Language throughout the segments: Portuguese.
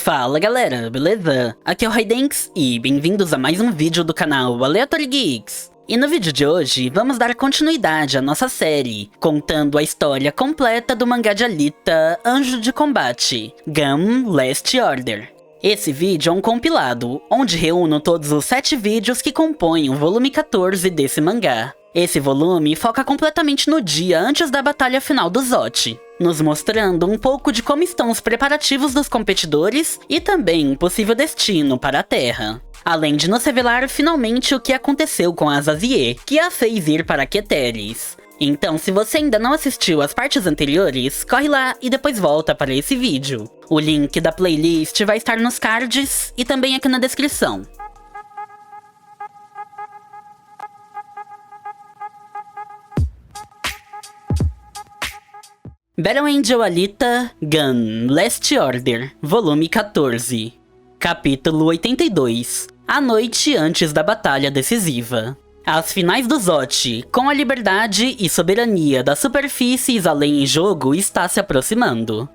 Fala galera, beleza? Aqui é o Raidenx e bem-vindos a mais um vídeo do canal Aleatory Geeks. E no vídeo de hoje, vamos dar continuidade à nossa série, contando a história completa do mangá de Alita, Anjo de Combate, Gun Last Order. Esse vídeo é um compilado, onde reúno todos os 7 vídeos que compõem o volume 14 desse mangá. Esse volume foca completamente no dia antes da batalha final do Zote, nos mostrando um pouco de como estão os preparativos dos competidores e também um possível destino para a Terra. Além de nos revelar finalmente o que aconteceu com a Azazie, que a fez ir para Keteris. Então, se você ainda não assistiu às partes anteriores, corre lá e depois volta para esse vídeo. O link da playlist vai estar nos cards e também aqui na descrição. Battle Angel Alita, Gun Last Order, volume 14. Capítulo 82. A noite antes da batalha decisiva. As finais do Zote, com a liberdade e soberania das superfícies além em jogo, está se aproximando.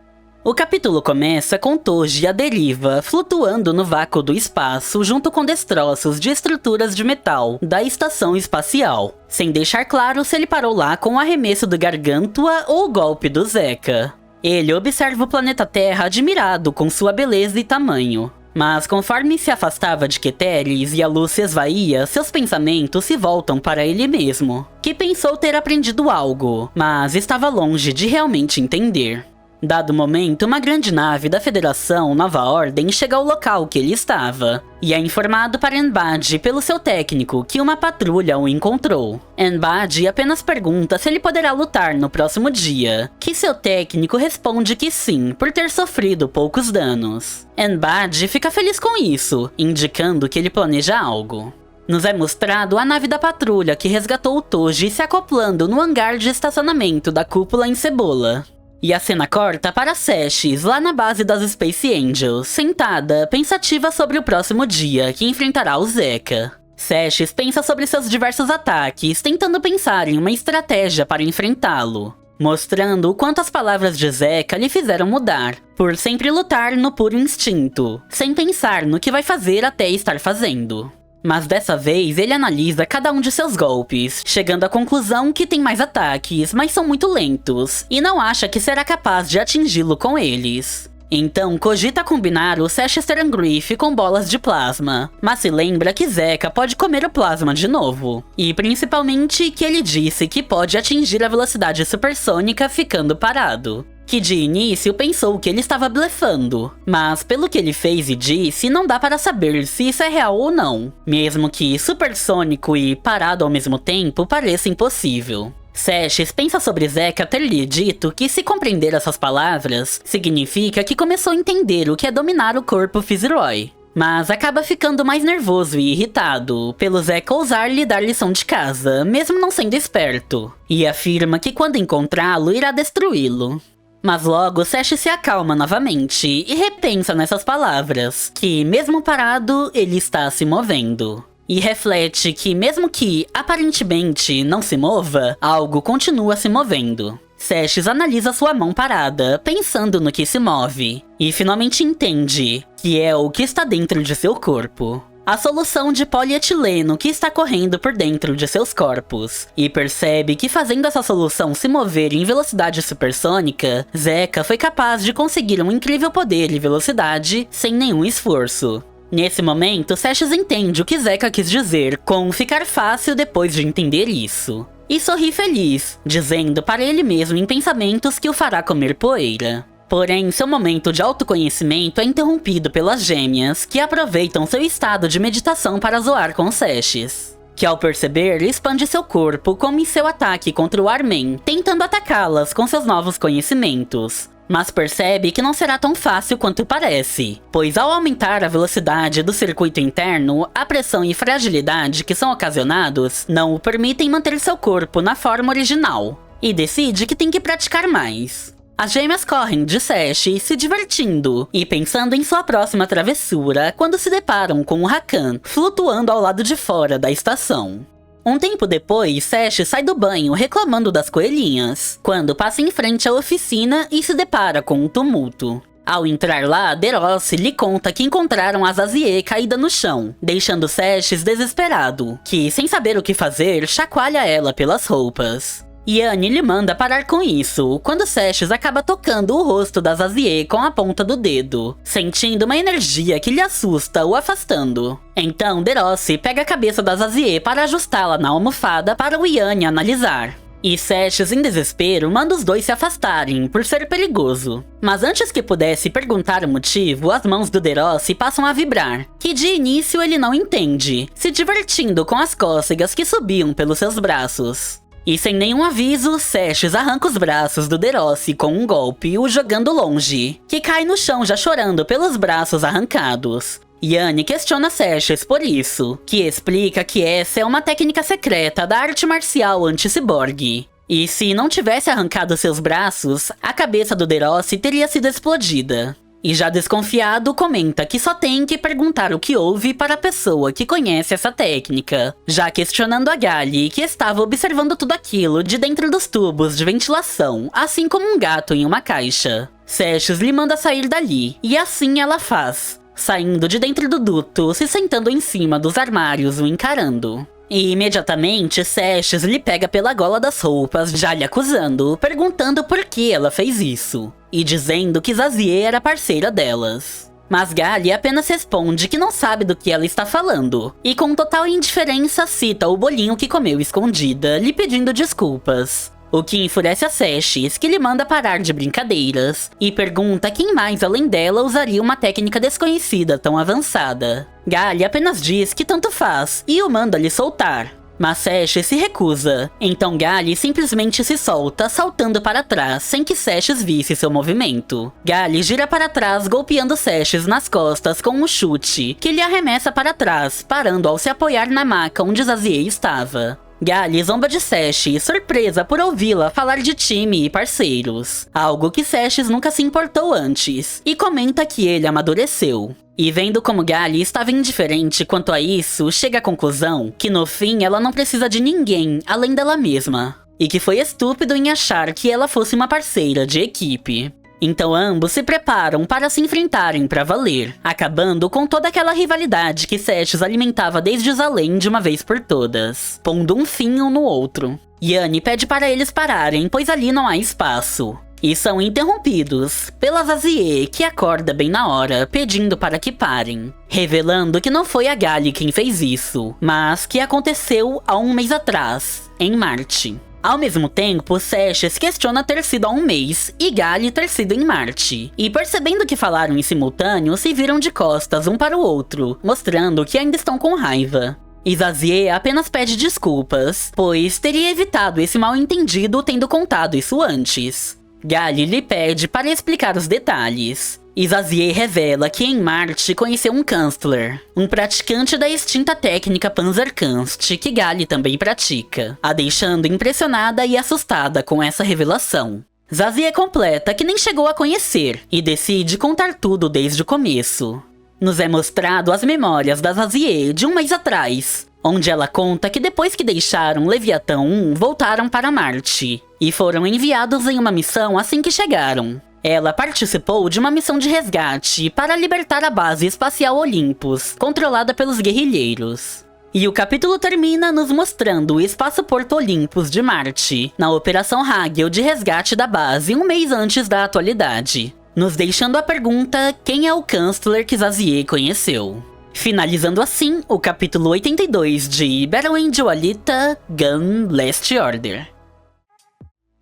O capítulo começa com Toji à deriva, flutuando no vácuo do espaço junto com destroços de estruturas de metal da estação espacial, sem deixar claro se ele parou lá com o arremesso do Gargantua ou o golpe do Zeka. Ele observa o planeta Terra admirado com sua beleza e tamanho. Mas conforme se afastava de Keteris e a luz se esvaía, seus pensamentos se voltam para ele mesmo, que pensou ter aprendido algo, mas estava longe de realmente entender. Dado momento, uma grande nave da Federação Nova Ordem chega ao local que ele estava, e é informado para Enbad pelo seu técnico que uma patrulha o encontrou. Enbad apenas pergunta se ele poderá lutar no próximo dia, que seu técnico responde que sim, por ter sofrido poucos danos. Enbad fica feliz com isso, indicando que ele planeja algo. Nos é mostrado a nave da patrulha que resgatou o Toji se acoplando no hangar de estacionamento da cúpula em Cebola. E a cena corta para Seshes, lá na base das Space Angels, sentada, pensativa sobre o próximo dia, que enfrentará o Zeka. Seshes pensa sobre seus diversos ataques, tentando pensar em uma estratégia para enfrentá-lo, mostrando o quanto as palavras de Zeka lhe fizeram mudar, por sempre lutar no puro instinto, sem pensar no que vai fazer até estar fazendo. Mas dessa vez ele analisa cada um de seus golpes, chegando à conclusão que tem mais ataques, mas são muito lentos, e não acha que será capaz de atingi-lo com eles. Então cogita combinar o Sechester Angriff com bolas de plasma, mas se lembra que Zeka pode comer o plasma de novo, e principalmente que ele disse que pode atingir a velocidade supersônica ficando parado. Que de início pensou que ele estava blefando, mas pelo que ele fez e disse, não dá para saber se isso é real ou não, mesmo que supersônico e parado ao mesmo tempo pareça impossível. Seshes pensa sobre Zeka ter lhe dito que se compreender essas palavras, significa que começou a entender o que é dominar o corpo Fitzroy. Mas acaba ficando mais nervoso e irritado, pelo Zeka ousar lhe dar lição de casa, mesmo não sendo esperto, e afirma que quando encontrá-lo irá destruí-lo. Mas logo Seshes se acalma novamente e repensa nessas palavras, que mesmo parado, ele está se movendo. E reflete que mesmo que, aparentemente, não se mova, algo continua se movendo. Seshes analisa sua mão parada, pensando no que se move, e finalmente entende que é o que está dentro de seu corpo. A solução de polietileno que está correndo por dentro de seus corpos, e percebe que fazendo essa solução se mover em velocidade supersônica, Zeka foi capaz de conseguir um incrível poder e velocidade sem nenhum esforço. Nesse momento, Seshes entende o que Zeka quis dizer com ficar fácil depois de entender isso, e sorri feliz, dizendo para ele mesmo em pensamentos que o fará comer poeira. Porém, seu momento de autoconhecimento é interrompido pelas gêmeas, que aproveitam seu estado de meditação para zoar com Seshes, que ao perceber, expande seu corpo como em seu ataque contra o Armin, tentando atacá-las com seus novos conhecimentos. Mas percebe que não será tão fácil quanto parece, pois ao aumentar a velocidade do circuito interno, a pressão e fragilidade que são ocasionados não o permitem manter seu corpo na forma original, e decide que tem que praticar mais. As gêmeas correm de Seshes se divertindo e pensando em sua próxima travessura quando se deparam com o Rakan flutuando ao lado de fora da estação. Um tempo depois, Seshes sai do banho reclamando das coelhinhas, quando passa em frente à oficina e se depara com um tumulto. Ao entrar lá, Derossi lhe conta que encontraram a Zazie caída no chão, deixando Seshes desesperado, que, sem saber o que fazer, chacoalha ela pelas roupas. Yanni lhe manda parar com isso, quando Seshes acaba tocando o rosto da Zazie com a ponta do dedo, sentindo uma energia que lhe assusta, o afastando. Então Derossi pega a cabeça da Zazie para ajustá-la na almofada para o Yanni analisar. E Seshes, em desespero, manda os dois se afastarem, por ser perigoso. Mas antes que pudesse perguntar o motivo, as mãos do Derossi passam a vibrar, que de início ele não entende, se divertindo com as cócegas que subiam pelos seus braços. E sem nenhum aviso, Seshes arranca os braços do Derossi com um golpe, o jogando longe, que cai no chão já chorando pelos braços arrancados. Yanni questiona Seshes por isso, que explica que essa é uma técnica secreta da arte marcial anti-ciborgue. E se não tivesse arrancado seus braços, a cabeça do Derossi teria sido explodida. E já desconfiado, comenta que só tem que perguntar o que houve para a pessoa que conhece essa técnica, já questionando a Gali, que estava observando tudo aquilo de dentro dos tubos de ventilação, assim como um gato em uma caixa. Seshes lhe manda sair dali, e assim ela faz, saindo de dentro do duto, se sentando em cima dos armários o encarando. E imediatamente Seshes lhe pega pela gola das roupas, já lhe acusando, perguntando por que ela fez isso, e dizendo que Zazie era parceira delas. Mas Gali apenas responde que não sabe do que ela está falando, e com total indiferença cita o bolinho que comeu escondida, lhe pedindo desculpas. O que enfurece a Seshes, que lhe manda parar de brincadeiras, e pergunta quem mais além dela usaria uma técnica desconhecida tão avançada. Gali apenas diz que tanto faz, e o manda lhe soltar. Mas Seshes se recusa, então Gali simplesmente se solta, saltando para trás, sem que Seshes visse seu movimento. Gali gira para trás, golpeando Seshes nas costas com um chute, que lhe arremessa para trás, parando ao se apoiar na maca onde Zazie estava. Gali zomba de Seshes, surpresa por ouvi-la falar de time e parceiros, algo que Seshes nunca se importou antes, e comenta que ele amadureceu. E vendo como Gali estava indiferente quanto a isso, chega à conclusão que no fim ela não precisa de ninguém além dela mesma, e que foi estúpido em achar que ela fosse uma parceira de equipe. Então ambos se preparam para se enfrentarem pra valer, acabando com toda aquela rivalidade que Seshes alimentava desde os além de uma vez por todas, pondo um fim um no outro. Yanni pede para eles pararem, pois ali não há espaço. E são interrompidos pela Zazie, que acorda bem na hora, pedindo para que parem, revelando que não foi a Gali quem fez isso, mas que aconteceu há um mês atrás, em Marte. Ao mesmo tempo, Seshes questiona ter sido há um mês e Gali ter sido em Marte. E percebendo que falaram em simultâneo, se viram de costas um para o outro, mostrando que ainda estão com raiva. E Zazie apenas pede desculpas, pois teria evitado esse mal-entendido tendo contado isso antes. Gali lhe pede para explicar os detalhes. E Zazie revela que em Marte conheceu um Kanzler, um praticante da extinta técnica Panzerkunst que Gali também pratica, a deixando impressionada e assustada com essa revelação. Zazie completa que nem chegou a conhecer e decide contar tudo desde o começo. Nos é mostrado as memórias da Zazie de um mês atrás, onde ela conta que depois que deixaram Leviatã 1, voltaram para Marte e foram enviados em uma missão assim que chegaram. Ela participou de uma missão de resgate para libertar a base espacial Olympus, controlada pelos guerrilheiros. E o capítulo termina nos mostrando o espaço-porto Olympus de Marte, na Operação Hagel de resgate da base um mês antes da atualidade, nos deixando a pergunta quem é o Kanzler que Zazie conheceu. Finalizando assim o capítulo 82 de Battle Angel Alita Gun Last Order.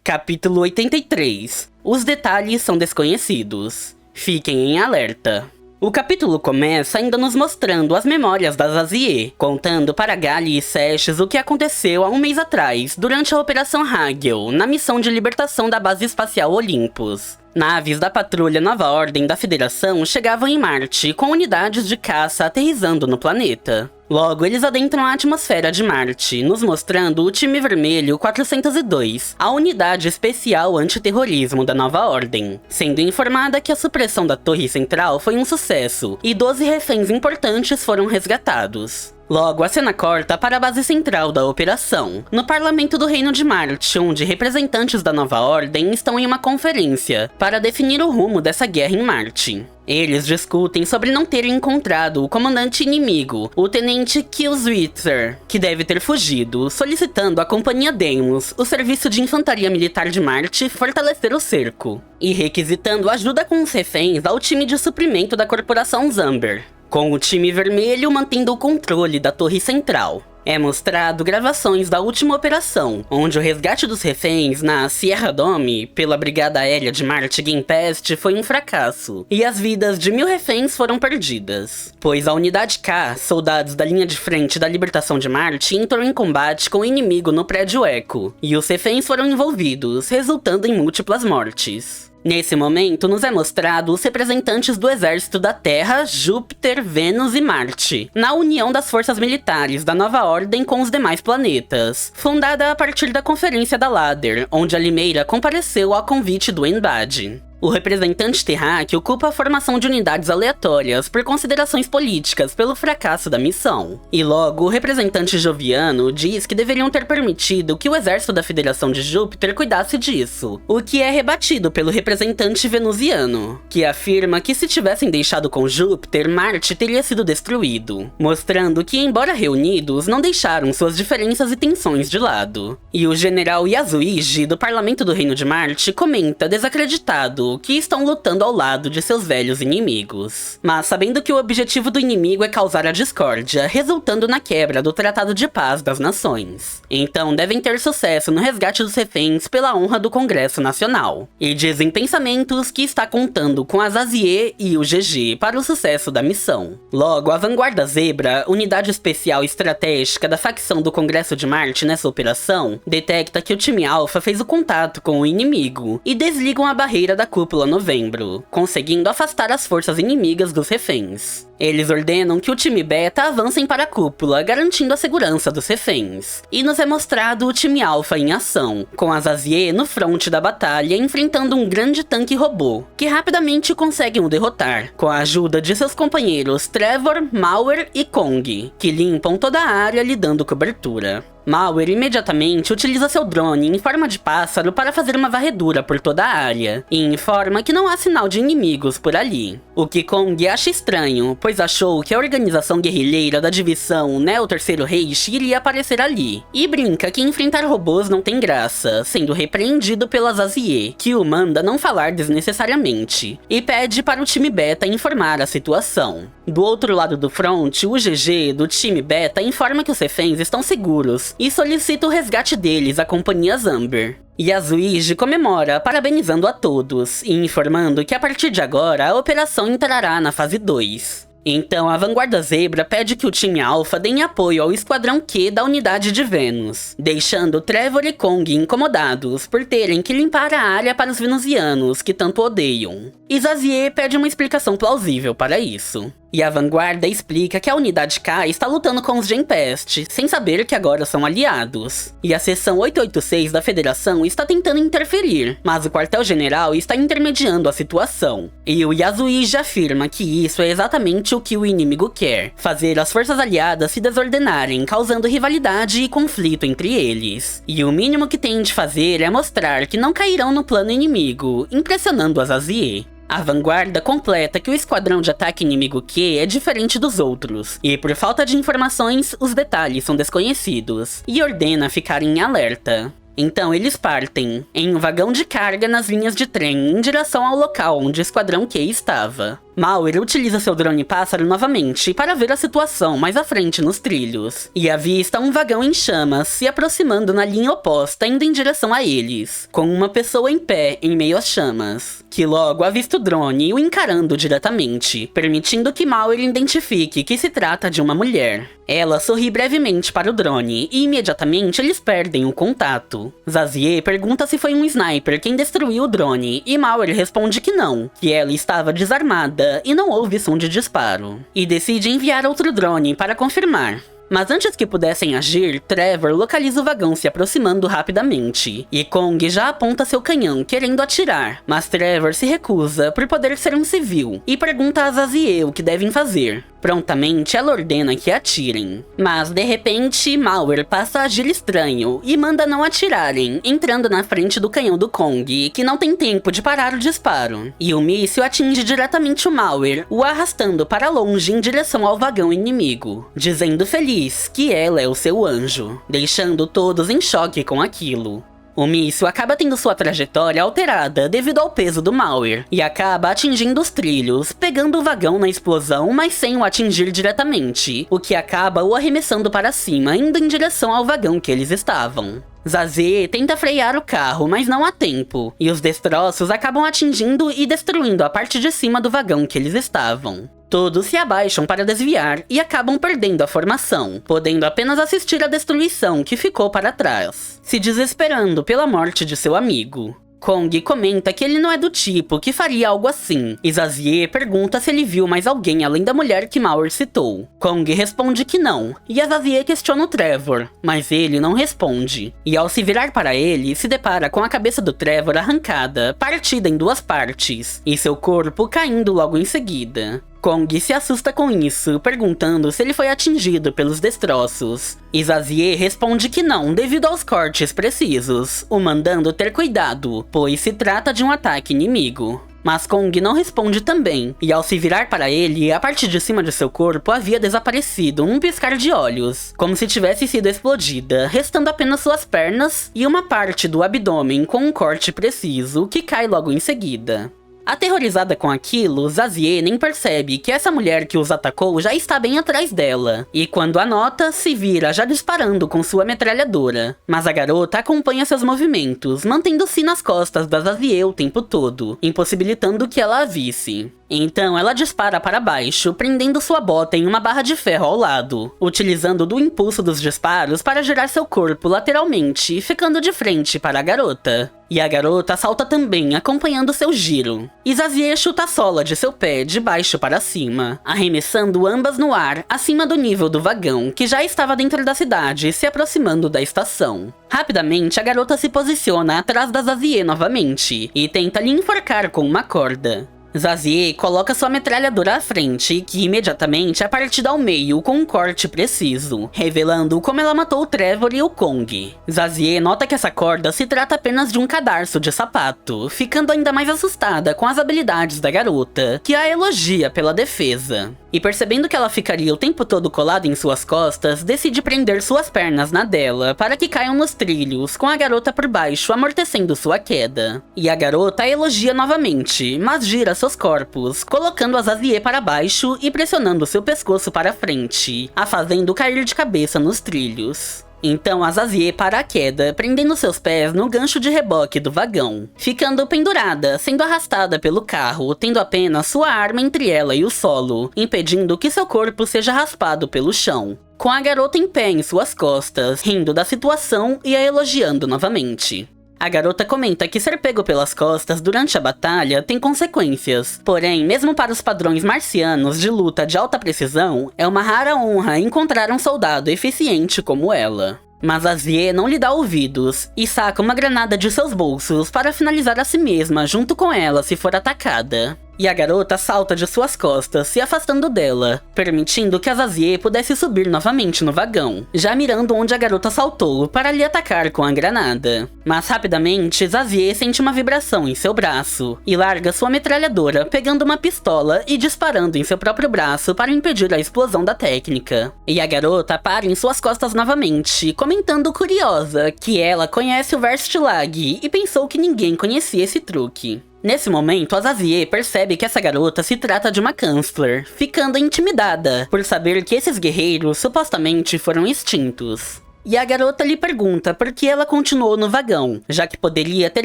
Capítulo 83. Os detalhes são desconhecidos. Fiquem em alerta. O capítulo começa ainda nos mostrando as memórias da Zazie, contando para Gali e Seshes o que aconteceu há um mês atrás, durante a Operação Hagel, na missão de libertação da base espacial Olympus. Naves da Patrulha Nova Ordem da Federação chegavam em Marte, com unidades de caça aterrissando no planeta. Logo, eles adentram a atmosfera de Marte, nos mostrando o Time Vermelho 402, a unidade especial antiterrorismo da Nova Ordem, sendo informada que a supressão da torre central foi um sucesso, e 12 reféns importantes foram resgatados. Logo, a cena corta para a base central da operação, no parlamento do Reino de Marte, onde representantes da Nova Ordem estão em uma conferência para definir o rumo dessa guerra em Marte. Eles discutem sobre não terem encontrado o comandante inimigo, o tenente Killswitzer, que deve ter fugido, solicitando à Companhia Deimos, o serviço de infantaria militar de Marte, fortalecer o cerco, e requisitando ajuda com os reféns ao time de suprimento da Corporação Zamber, com o time vermelho mantendo o controle da torre central. É mostrado gravações da última operação, onde o resgate dos reféns na Sierra Dome pela Brigada Aérea de Marte Gempest foi um fracasso, e as vidas de 1000 reféns foram perdidas, pois a Unidade K, soldados da linha de frente da libertação de Marte, entrou em combate com o inimigo no prédio Echo, e os reféns foram envolvidos, resultando em múltiplas mortes. Nesse momento, nos é mostrado os representantes do Exército da Terra, Júpiter, Vênus e Marte, na união das forças militares da Nova Ordem com os demais planetas, fundada a partir da Conferência da Ladder, onde a Limeira compareceu ao convite do Enbad. O representante terráqueo culpa a formação de unidades aleatórias por considerações políticas pelo fracasso da missão. E logo, o representante joviano diz que deveriam ter permitido que o exército da Federação de Júpiter cuidasse disso, o que é rebatido pelo representante venusiano, que afirma que se tivessem deixado com Júpiter, Marte teria sido destruído, mostrando que, embora reunidos, não deixaram suas diferenças e tensões de lado. E o general Yasuigi, do Parlamento do Reino de Marte, comenta desacreditado que estão lutando ao lado de seus velhos inimigos, mas sabendo que o objetivo do inimigo é causar a discórdia, resultando na quebra do Tratado de Paz das Nações. Então devem ter sucesso no resgate dos reféns pela honra do Congresso Nacional. E dizem pensamentos que está contando com a Zazie e o GG para o sucesso da missão. Logo, a Vanguarda Zebra, unidade especial estratégica da facção do Congresso de Marte nessa operação, detecta que o time Alpha fez o contato com o inimigo e desligam a barreira da Cúpula Novembro, conseguindo afastar as forças inimigas dos reféns. Eles ordenam que o time Beta avancem para a cúpula, garantindo a segurança dos reféns. E nos é mostrado o time Alpha em ação, com a Zazie no fronte da batalha enfrentando um grande tanque robô, que rapidamente conseguem o derrotar, com a ajuda de seus companheiros Trevor, Mauer e Kong, que limpam toda a área lhe dando cobertura. Mauer imediatamente utiliza seu drone em forma de pássaro para fazer uma varredura por toda a área, e informa que não há sinal de inimigos por ali. O que Kong acha estranho, pois achou que a organização guerrilheira da divisão Neo Terceiro Reich iria aparecer ali, e brinca que enfrentar robôs não tem graça, sendo repreendido pela Zazie, que o manda não falar desnecessariamente, e pede para o time Beta informar a situação. Do outro lado do front, o GG do time Beta informa que os reféns estão seguros, e solicita o resgate deles à Companhia Zamber. Yasuigi comemora, parabenizando a todos, e informando que a partir de agora a operação entrará na fase 2. Então a Vanguarda Zebra pede que o time Alpha dê apoio ao Esquadrão Q da Unidade de Vênus, deixando Trevor e Kong incomodados por terem que limpar a área para os venusianos que tanto odeiam. E Zazie pede uma explicação plausível para isso. E a Vanguarda explica que a Unidade K está lutando com os Gempest, sem saber que agora são aliados. E a seção 886 da Federação está tentando interferir, mas o quartel-general está intermediando a situação. E o Yasuigi afirma que isso é exatamente o que o inimigo quer, fazer as forças aliadas se desordenarem, causando rivalidade e conflito entre eles. E o mínimo que tem de fazer é mostrar que não cairão no plano inimigo, impressionando a Zazie. A Vanguarda completa que o esquadrão de ataque inimigo Q é diferente dos outros, e por falta de informações, os detalhes são desconhecidos, e ordena ficarem em alerta. Então eles partem, em um vagão de carga nas linhas de trem em direção ao local onde o esquadrão Q estava. Mauer utiliza seu drone pássaro novamente para ver a situação mais à frente nos trilhos, e avista um vagão em chamas se aproximando na linha oposta indo em direção a eles, com uma pessoa em pé em meio às chamas, que logo avista o drone e o encarando diretamente, permitindo que Mauer identifique que se trata de uma mulher. Ela sorri brevemente para o drone e imediatamente eles perdem o contato. Zazie pergunta se foi um sniper quem destruiu o drone e Mauer responde que não, que ela estava desarmada e não houve som de disparo, e decide enviar outro drone para confirmar. Mas antes que pudessem agir, Trevor localiza o vagão se aproximando rapidamente. E Kong já aponta seu canhão, querendo atirar. Mas Trevor se recusa por poder ser um civil e pergunta a Azaziel o que devem fazer. Prontamente, ela ordena que atirem. Mas, de repente, Mauer passa a agir estranho e manda não atirarem, entrando na frente do canhão do Kong, que não tem tempo de parar o disparo. E o míssil atinge diretamente o Mauer, o arrastando para longe em direção ao vagão inimigo, dizendo feliz que ela é o seu anjo, deixando todos em choque com aquilo. O míssil acaba tendo sua trajetória alterada devido ao peso do Mauer, e acaba atingindo os trilhos, pegando o vagão na explosão, mas sem o atingir diretamente, o que acaba o arremessando para cima, indo em direção ao vagão que eles estavam. Zazie tenta frear o carro, mas não há tempo, e os destroços acabam atingindo e destruindo a parte de cima do vagão que eles estavam. Todos se abaixam para desviar e acabam perdendo a formação, podendo apenas assistir à destruição que ficou para trás, se desesperando pela morte de seu amigo. Kong comenta que ele não é do tipo que faria algo assim, e Zazie pergunta se ele viu mais alguém além da mulher que Mauer citou. Kong responde que não, e Zazie questiona o Trevor, mas ele não responde. E ao se virar para ele, se depara com a cabeça do Trevor arrancada, partida em duas partes, e seu corpo caindo logo em seguida. Kong se assusta com isso, perguntando se ele foi atingido pelos destroços. E Zazie responde que não, devido aos cortes precisos, o mandando ter cuidado, pois se trata de um ataque inimigo. Mas Kong não responde também, e ao se virar para ele, a parte de cima de seu corpo havia desaparecido num piscar de olhos, como se tivesse sido explodida, restando apenas suas pernas e uma parte do abdômen com um corte preciso que cai logo em seguida. Aterrorizada com aquilo, Zazie nem percebe que essa mulher que os atacou já está bem atrás dela, e quando a nota, se vira já disparando com sua metralhadora. Mas a garota acompanha seus movimentos, mantendo-se nas costas da Zazie o tempo todo, impossibilitando que ela a visse. Então ela dispara para baixo, prendendo sua bota em uma barra de ferro ao lado, utilizando do impulso dos disparos para girar seu corpo lateralmente, ficando de frente para a garota. E a garota salta também, acompanhando seu giro. E Zazie chuta a sola de seu pé de baixo para cima, arremessando ambas no ar, acima do nível do vagão, que já estava dentro da cidade, se aproximando da estação. Rapidamente, a garota se posiciona atrás da Zazie novamente, e tenta lhe enforcar com uma corda. Zazie coloca sua metralhadora à frente, que imediatamente é partida ao meio com um corte preciso, revelando como ela matou o Trevor e o Kong. Zazie nota que essa corda se trata apenas de um cadarço de sapato, ficando ainda mais assustada com as habilidades da garota, que a elogia pela defesa. E percebendo que ela ficaria o tempo todo colada em suas costas, decide prender suas pernas na dela para que caiam nos trilhos, com a garota por baixo amortecendo sua queda. E a garota a elogia novamente, mas gira seus corpos, colocando a Zazie para baixo e pressionando seu pescoço para frente, a fazendo cair de cabeça nos trilhos. Então a Zazie para a queda, prendendo seus pés no gancho de reboque do vagão, ficando pendurada, sendo arrastada pelo carro, tendo apenas sua arma entre ela e o solo, impedindo que seu corpo seja raspado pelo chão. Com a garota em pé em suas costas, rindo da situação e a elogiando novamente. A garota comenta que ser pego pelas costas durante a batalha tem consequências, porém, mesmo para os padrões marcianos de luta de alta precisão, é uma rara honra encontrar um soldado eficiente como ela. Mas Zazie não lhe dá ouvidos, e saca uma granada de seus bolsos para finalizar a si mesma junto com ela se for atacada. E a garota salta de suas costas, se afastando dela, permitindo que a Zazie pudesse subir novamente no vagão, já mirando onde a garota saltou para lhe atacar com a granada. Mas rapidamente, Zazie sente uma vibração em seu braço, e larga sua metralhadora, pegando uma pistola e disparando em seu próprio braço para impedir a explosão da técnica. E a garota para em suas costas novamente, comentando curiosa que ela conhece o Verstlag e pensou que ninguém conhecia esse truque. Nesse momento, a Zazie percebe que essa garota se trata de uma Kanzler, ficando intimidada por saber que esses guerreiros supostamente foram extintos. E a garota lhe pergunta por que ela continuou no vagão, já que poderia ter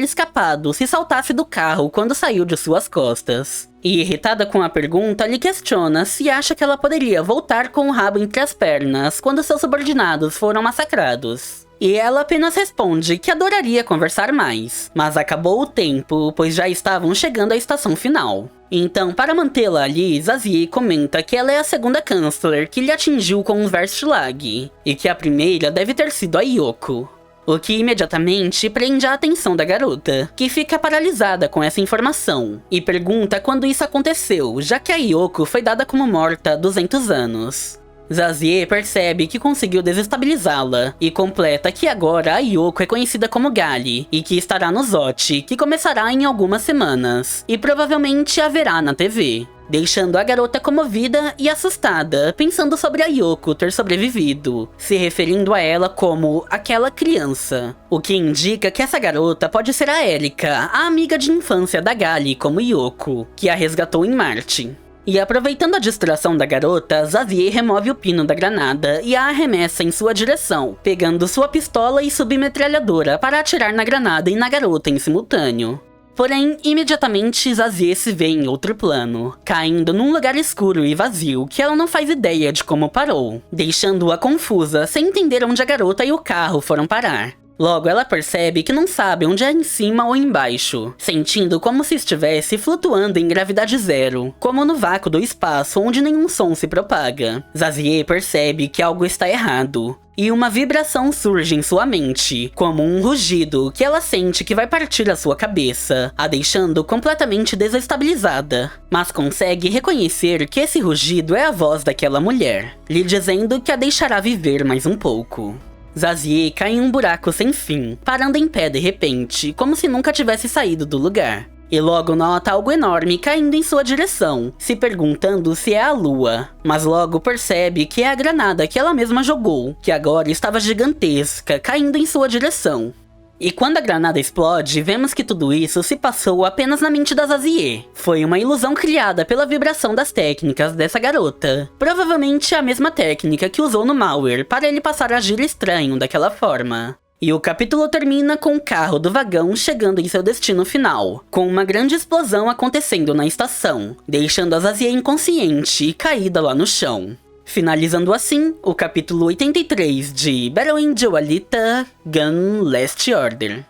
escapado se saltasse do carro quando saiu de suas costas. E irritada com a pergunta, lhe questiona se acha que ela poderia voltar com o rabo entre as pernas quando seus subordinados foram massacrados. E ela apenas responde que adoraria conversar mais, mas acabou o tempo, pois já estavam chegando à estação final. Então, para mantê-la ali, Zazie comenta que ela é a segunda Chancellor que lhe atingiu com um Verstlag, e que a primeira deve ter sido a Yoko. O que imediatamente prende a atenção da garota, que fica paralisada com essa informação, e pergunta quando isso aconteceu, já que a Yoko foi dada como morta há 200 anos. Zazie percebe que conseguiu desestabilizá-la, e completa que agora a Yoko é conhecida como Gali, e que estará no Zote, que começará em algumas semanas, e provavelmente haverá na TV. Deixando a garota comovida e assustada, pensando sobre a Yoko ter sobrevivido, se referindo a ela como aquela criança. O que indica que essa garota pode ser a Erika, a amiga de infância da Gali como Yoko, que a resgatou em Marte. E aproveitando a distração da garota, Zazie remove o pino da granada e a arremessa em sua direção, pegando sua pistola e submetralhadora para atirar na granada e na garota em simultâneo. Porém, imediatamente Zazie se vê em outro plano, caindo num lugar escuro e vazio que ela não faz ideia de como parou, deixando-a confusa sem entender onde a garota e o carro foram parar. Logo, ela percebe que não sabe onde é em cima ou embaixo, sentindo como se estivesse flutuando em gravidade zero, como no vácuo do espaço onde nenhum som se propaga. Zazie percebe que algo está errado, e uma vibração surge em sua mente, como um rugido que ela sente que vai partir a sua cabeça, a deixando completamente desestabilizada. Mas consegue reconhecer que esse rugido é a voz daquela mulher, lhe dizendo que a deixará viver mais um pouco. Zazie cai em um buraco sem fim, parando em pé de repente, como se nunca tivesse saído do lugar. E logo nota algo enorme caindo em sua direção, se perguntando se é a lua. Mas logo percebe que é a granada que ela mesma jogou, que agora estava gigantesca, caindo em sua direção. E quando a granada explode, vemos que tudo isso se passou apenas na mente da Zazie. Foi uma ilusão criada pela vibração das técnicas dessa garota. Provavelmente a mesma técnica que usou no Malware para ele passar a agir estranho daquela forma. E o capítulo termina com o carro do vagão chegando em seu destino final, com uma grande explosão acontecendo na estação, deixando a Zazie inconsciente e caída lá no chão. Finalizando assim o capítulo 83 de Battle Angel Alita Gun Last Order.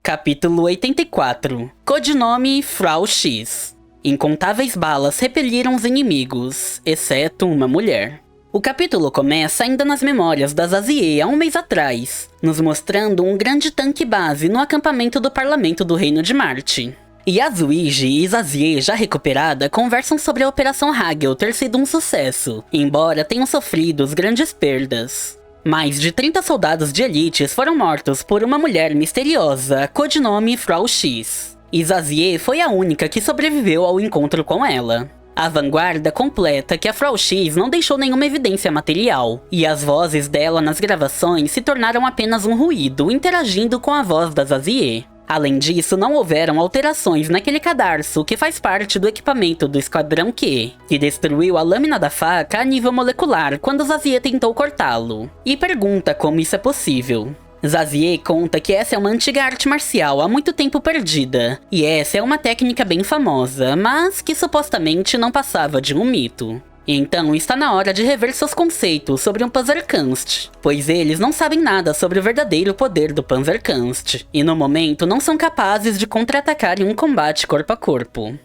Capítulo 84. Codinome Frau X. Incontáveis balas repeliram os inimigos, exceto uma mulher. O capítulo começa ainda nas memórias da Zazie há um mês atrás, nos mostrando um grande tanque base no acampamento do Parlamento do Reino de Marte. Yasuigi e Zazie, já recuperada, conversam sobre a Operação Hagel ter sido um sucesso, embora tenham sofrido grandes perdas. Mais de 30 soldados de elites foram mortos por uma mulher misteriosa, codinome Frau X. E Zazie foi a única que sobreviveu ao encontro com ela. A vanguarda completa que a Frau X não deixou nenhuma evidência material, e as vozes dela nas gravações se tornaram apenas um ruído interagindo com a voz da Zazie. Além disso, não houveram alterações naquele cadarço que faz parte do equipamento do Esquadrão Q, que destruiu a lâmina da faca a nível molecular quando Zazie tentou cortá-lo, e pergunta como isso é possível. Zazie conta que essa é uma antiga arte marcial há muito tempo perdida, e essa é uma técnica bem famosa, mas que supostamente não passava de um mito. Então está na hora de rever seus conceitos sobre um Panzerkunst, pois eles não sabem nada sobre o verdadeiro poder do Panzerkunst, e no momento não são capazes de contra-atacar em um combate corpo a corpo.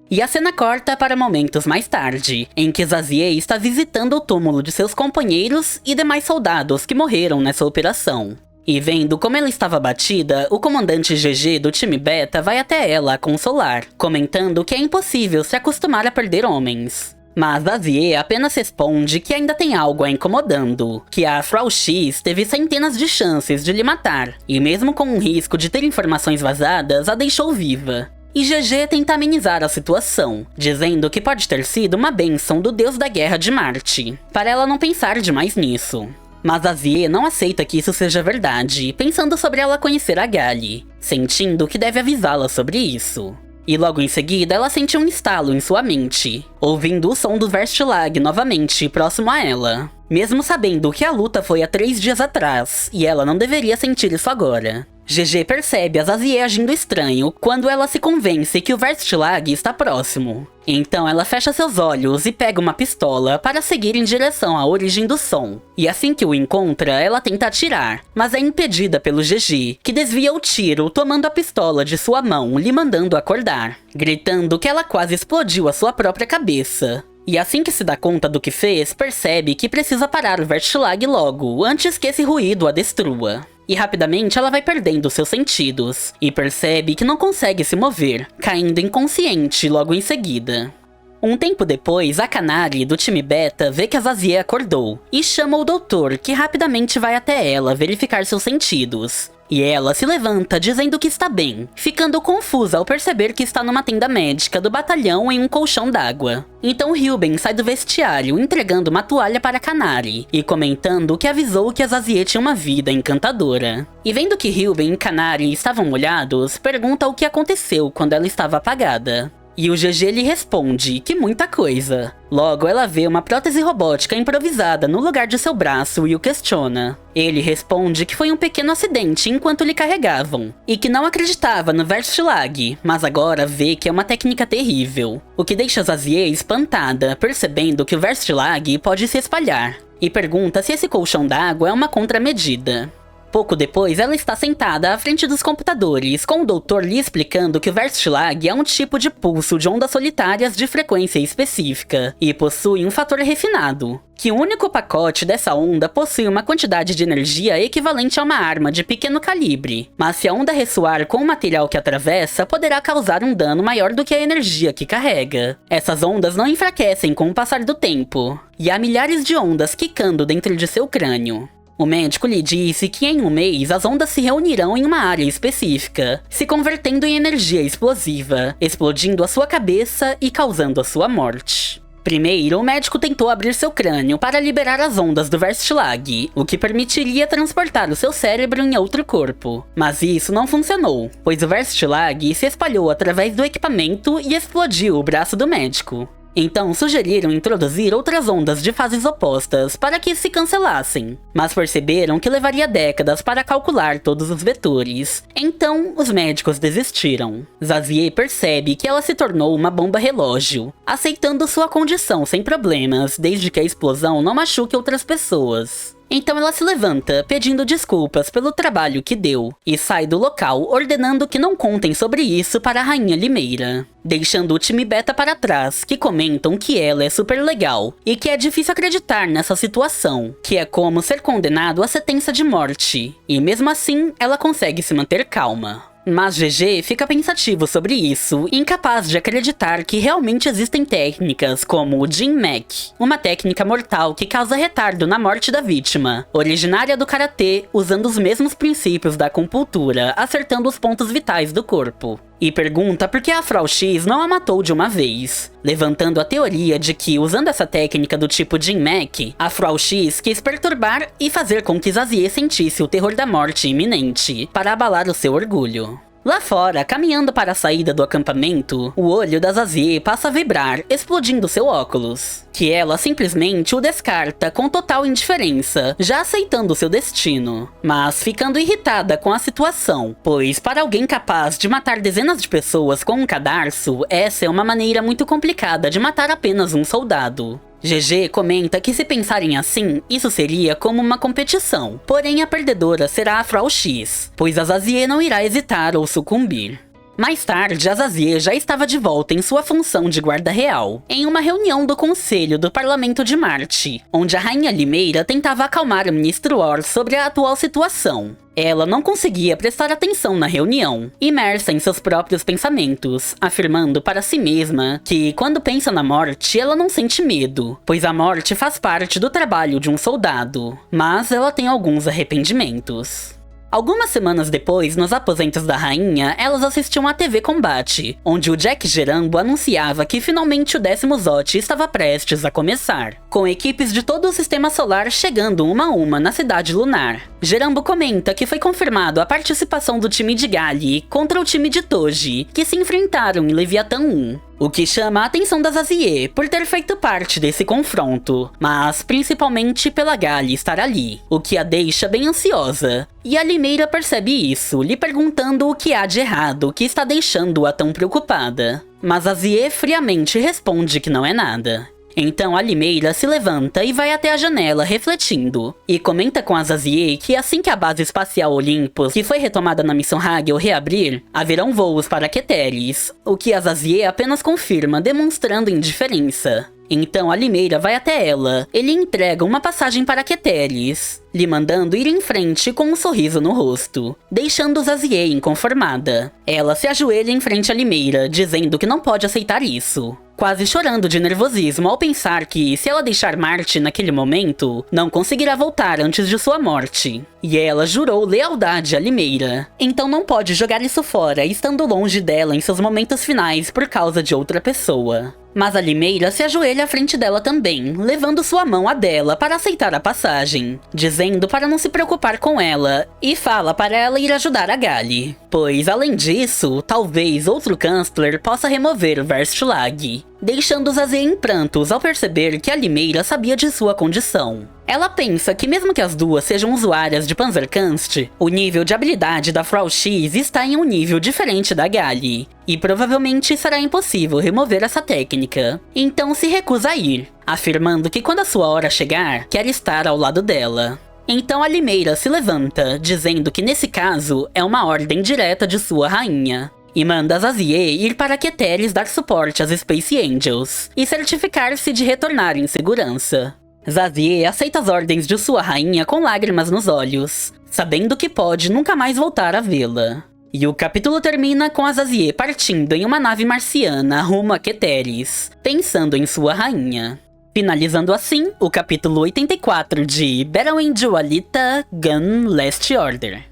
E a cena corta para momentos mais tarde, em que Zazie está visitando o túmulo de seus companheiros e demais soldados que morreram nessa operação. E vendo como ela estava abatida, o comandante GG do time Beta vai até ela a consolar, comentando que é impossível se acostumar a perder homens. Mas Zazie apenas responde que ainda tem algo a incomodando, que a Frau X teve centenas de chances de lhe matar, e mesmo com o risco de ter informações vazadas, a deixou viva. E GG tenta amenizar a situação, dizendo que pode ter sido uma bênção do deus da guerra de Marte, para ela não pensar demais nisso. Mas Zazie não aceita que isso seja verdade, pensando sobre ela conhecer a Gali, sentindo que deve avisá-la sobre isso. E logo em seguida ela sente um estalo em sua mente, ouvindo o som do Verstlag novamente próximo a ela. Mesmo sabendo que a luta foi há 3 dias atrás, e ela não deveria sentir isso agora. GG percebe a Zazie agindo estranho quando ela se convence que o Verstlag está próximo. Então ela fecha seus olhos e pega uma pistola para seguir em direção à origem do som. E assim que o encontra, ela tenta atirar, mas é impedida pelo GG, que desvia o tiro tomando a pistola de sua mão, lhe mandando acordar, gritando que ela quase explodiu a sua própria cabeça. E assim que se dá conta do que fez, percebe que precisa parar o Verstlag logo, antes que esse ruído a destrua. E rapidamente ela vai perdendo seus sentidos, e percebe que não consegue se mover, caindo inconsciente logo em seguida. Um tempo depois, a Canary, do time Beta, vê que a Zazie acordou, e chama o doutor, que rapidamente vai até ela verificar seus sentidos. E ela se levanta dizendo que está bem, ficando confusa ao perceber que está numa tenda médica do batalhão em um colchão d'água. Então Ruben sai do vestiário entregando uma toalha para a Canary e comentando que avisou que a Zazie tinha uma vida encantadora. E vendo que Ruben e Canary estavam molhados, pergunta o que aconteceu quando ela estava apagada. E o GG lhe responde que muita coisa. Logo, ela vê uma prótese robótica improvisada no lugar de seu braço e o questiona. Ele responde que foi um pequeno acidente enquanto lhe carregavam, e que não acreditava no Verstlag, mas agora vê que é uma técnica terrível. O que deixa Zazie espantada, percebendo que o Verstlag pode se espalhar, e pergunta se esse colchão d'água é uma contramedida. Pouco depois, ela está sentada à frente dos computadores, com o doutor lhe explicando que o Verstlag é um tipo de pulso de ondas solitárias de frequência específica, e possui um fator refinado, que o único pacote dessa onda possui uma quantidade de energia equivalente a uma arma de pequeno calibre, mas se a onda ressoar com o material que atravessa, poderá causar um dano maior do que a energia que carrega. Essas ondas não enfraquecem com o passar do tempo, e há milhares de ondas quicando dentro de seu crânio. O médico lhe disse que em um mês as ondas se reunirão em uma área específica, se convertendo em energia explosiva, explodindo a sua cabeça e causando a sua morte. Primeiro, o médico tentou abrir seu crânio para liberar as ondas do Verstlag, o que permitiria transportar o seu cérebro em outro corpo. Mas isso não funcionou, pois o Verstlag se espalhou através do equipamento e explodiu o braço do médico. Então sugeriram introduzir outras ondas de fases opostas para que se cancelassem, mas perceberam que levaria décadas para calcular todos os vetores. Então os médicos desistiram. Zazie percebe que ela se tornou uma bomba relógio, aceitando sua condição sem problemas, desde que a explosão não machuque outras pessoas. Então ela se levanta, pedindo desculpas pelo trabalho que deu, e sai do local ordenando que não contem sobre isso para a Rainha Limeira, deixando o time Beta para trás, que comentam que ela é super legal, e que é difícil acreditar nessa situação, que é como ser condenado à sentença de morte, e mesmo assim ela consegue se manter calma. Mas GG fica pensativo sobre isso, incapaz de acreditar que realmente existem técnicas como o Jin-Mek, uma técnica mortal que causa retardo na morte da vítima, originária do karatê, usando os mesmos princípios da acupuntura, acertando os pontos vitais do corpo. E pergunta por que a Frau X não a matou de uma vez, levantando a teoria de que, usando essa técnica do tipo Jin-Mek, a Frau X quis perturbar e fazer com que Zazie sentisse o terror da morte iminente, para abalar o seu orgulho. Lá fora, caminhando para a saída do acampamento, o olho da Zazie passa a vibrar, explodindo seu óculos, que ela simplesmente o descarta com total indiferença, já aceitando seu destino, mas ficando irritada com a situação, pois para alguém capaz de matar dezenas de pessoas com um cadarço, essa é uma maneira muito complicada de matar apenas um soldado. GG comenta que se pensarem assim, isso seria como uma competição, porém a perdedora será a Frau X, pois a Zazie não irá hesitar ou sucumbir. Mais tarde, a Zazie já estava de volta em sua função de guarda real, em uma reunião do Conselho do Parlamento de Marte, onde a Rainha Limeira tentava acalmar o Ministro Or sobre a atual situação. Ela não conseguia prestar atenção na reunião, imersa em seus próprios pensamentos, afirmando para si mesma que, quando pensa na morte, ela não sente medo, pois a morte faz parte do trabalho de um soldado, mas ela tem alguns arrependimentos. Algumas semanas depois, nos aposentos da rainha, elas assistiam à TV Combate, onde o Jack Gerambo anunciava que finalmente o 10º ZOT estava prestes a começar, com equipes de todo o sistema solar chegando uma a uma na cidade lunar. Gerambo comenta que foi confirmado a participação do time de Gali contra o time de Toji, que se enfrentaram em Leviathan 1. O que chama a atenção da Zazie por ter feito parte desse confronto, mas principalmente pela Gali estar ali, o que a deixa bem ansiosa. E a Limeira percebe isso, lhe perguntando o que há de errado que está deixando-a tão preocupada. Mas a Zazie friamente responde que não é nada. Então a Limeira se levanta e vai até a janela refletindo, e comenta com a Zazie que assim que a base espacial Olympus, que foi retomada na missão Hagel, reabrir, haverão voos para Keteris, o que a Zazie apenas confirma, demonstrando indiferença. Então a Limeira vai até ela, ele entrega uma passagem para Keteris, lhe mandando ir em frente com um sorriso no rosto, deixando Zazie inconformada. Ela se ajoelha em frente à Limeira, dizendo que não pode aceitar isso, quase chorando de nervosismo ao pensar que, se ela deixar Marte naquele momento, não conseguirá voltar antes de sua morte. E ela jurou lealdade à Limeira, então não pode jogar isso fora, estando longe dela em seus momentos finais por causa de outra pessoa. Mas a Limeira se ajoelha à frente dela também, levando sua mão à dela para aceitar a passagem, dizendo para não se preocupar com ela, e fala para ela ir ajudar a Gali. Pois, além disso, talvez outro Kanzler possa remover o Verstlag, deixando Zazie em prantos ao perceber que a Limeira sabia de sua condição. Ela pensa que mesmo que as duas sejam usuárias de Panzerkunst, o nível de habilidade da Frau X está em um nível diferente da Gali, e provavelmente será impossível remover essa técnica. Então se recusa a ir, afirmando que quando a sua hora chegar, quer estar ao lado dela. Então a Limeira se levanta, dizendo que nesse caso é uma ordem direta de sua rainha, e manda a Zazie ir para Keteris dar suporte às Space Angels, e certificar-se de retornar em segurança. Zazie aceita as ordens de sua rainha com lágrimas nos olhos, sabendo que pode nunca mais voltar a vê-la. E o capítulo termina com a Zazie partindo em uma nave marciana rumo a Keteris, pensando em sua rainha. Finalizando assim o capítulo 84 de Battle Angel Alita Gun Last Order.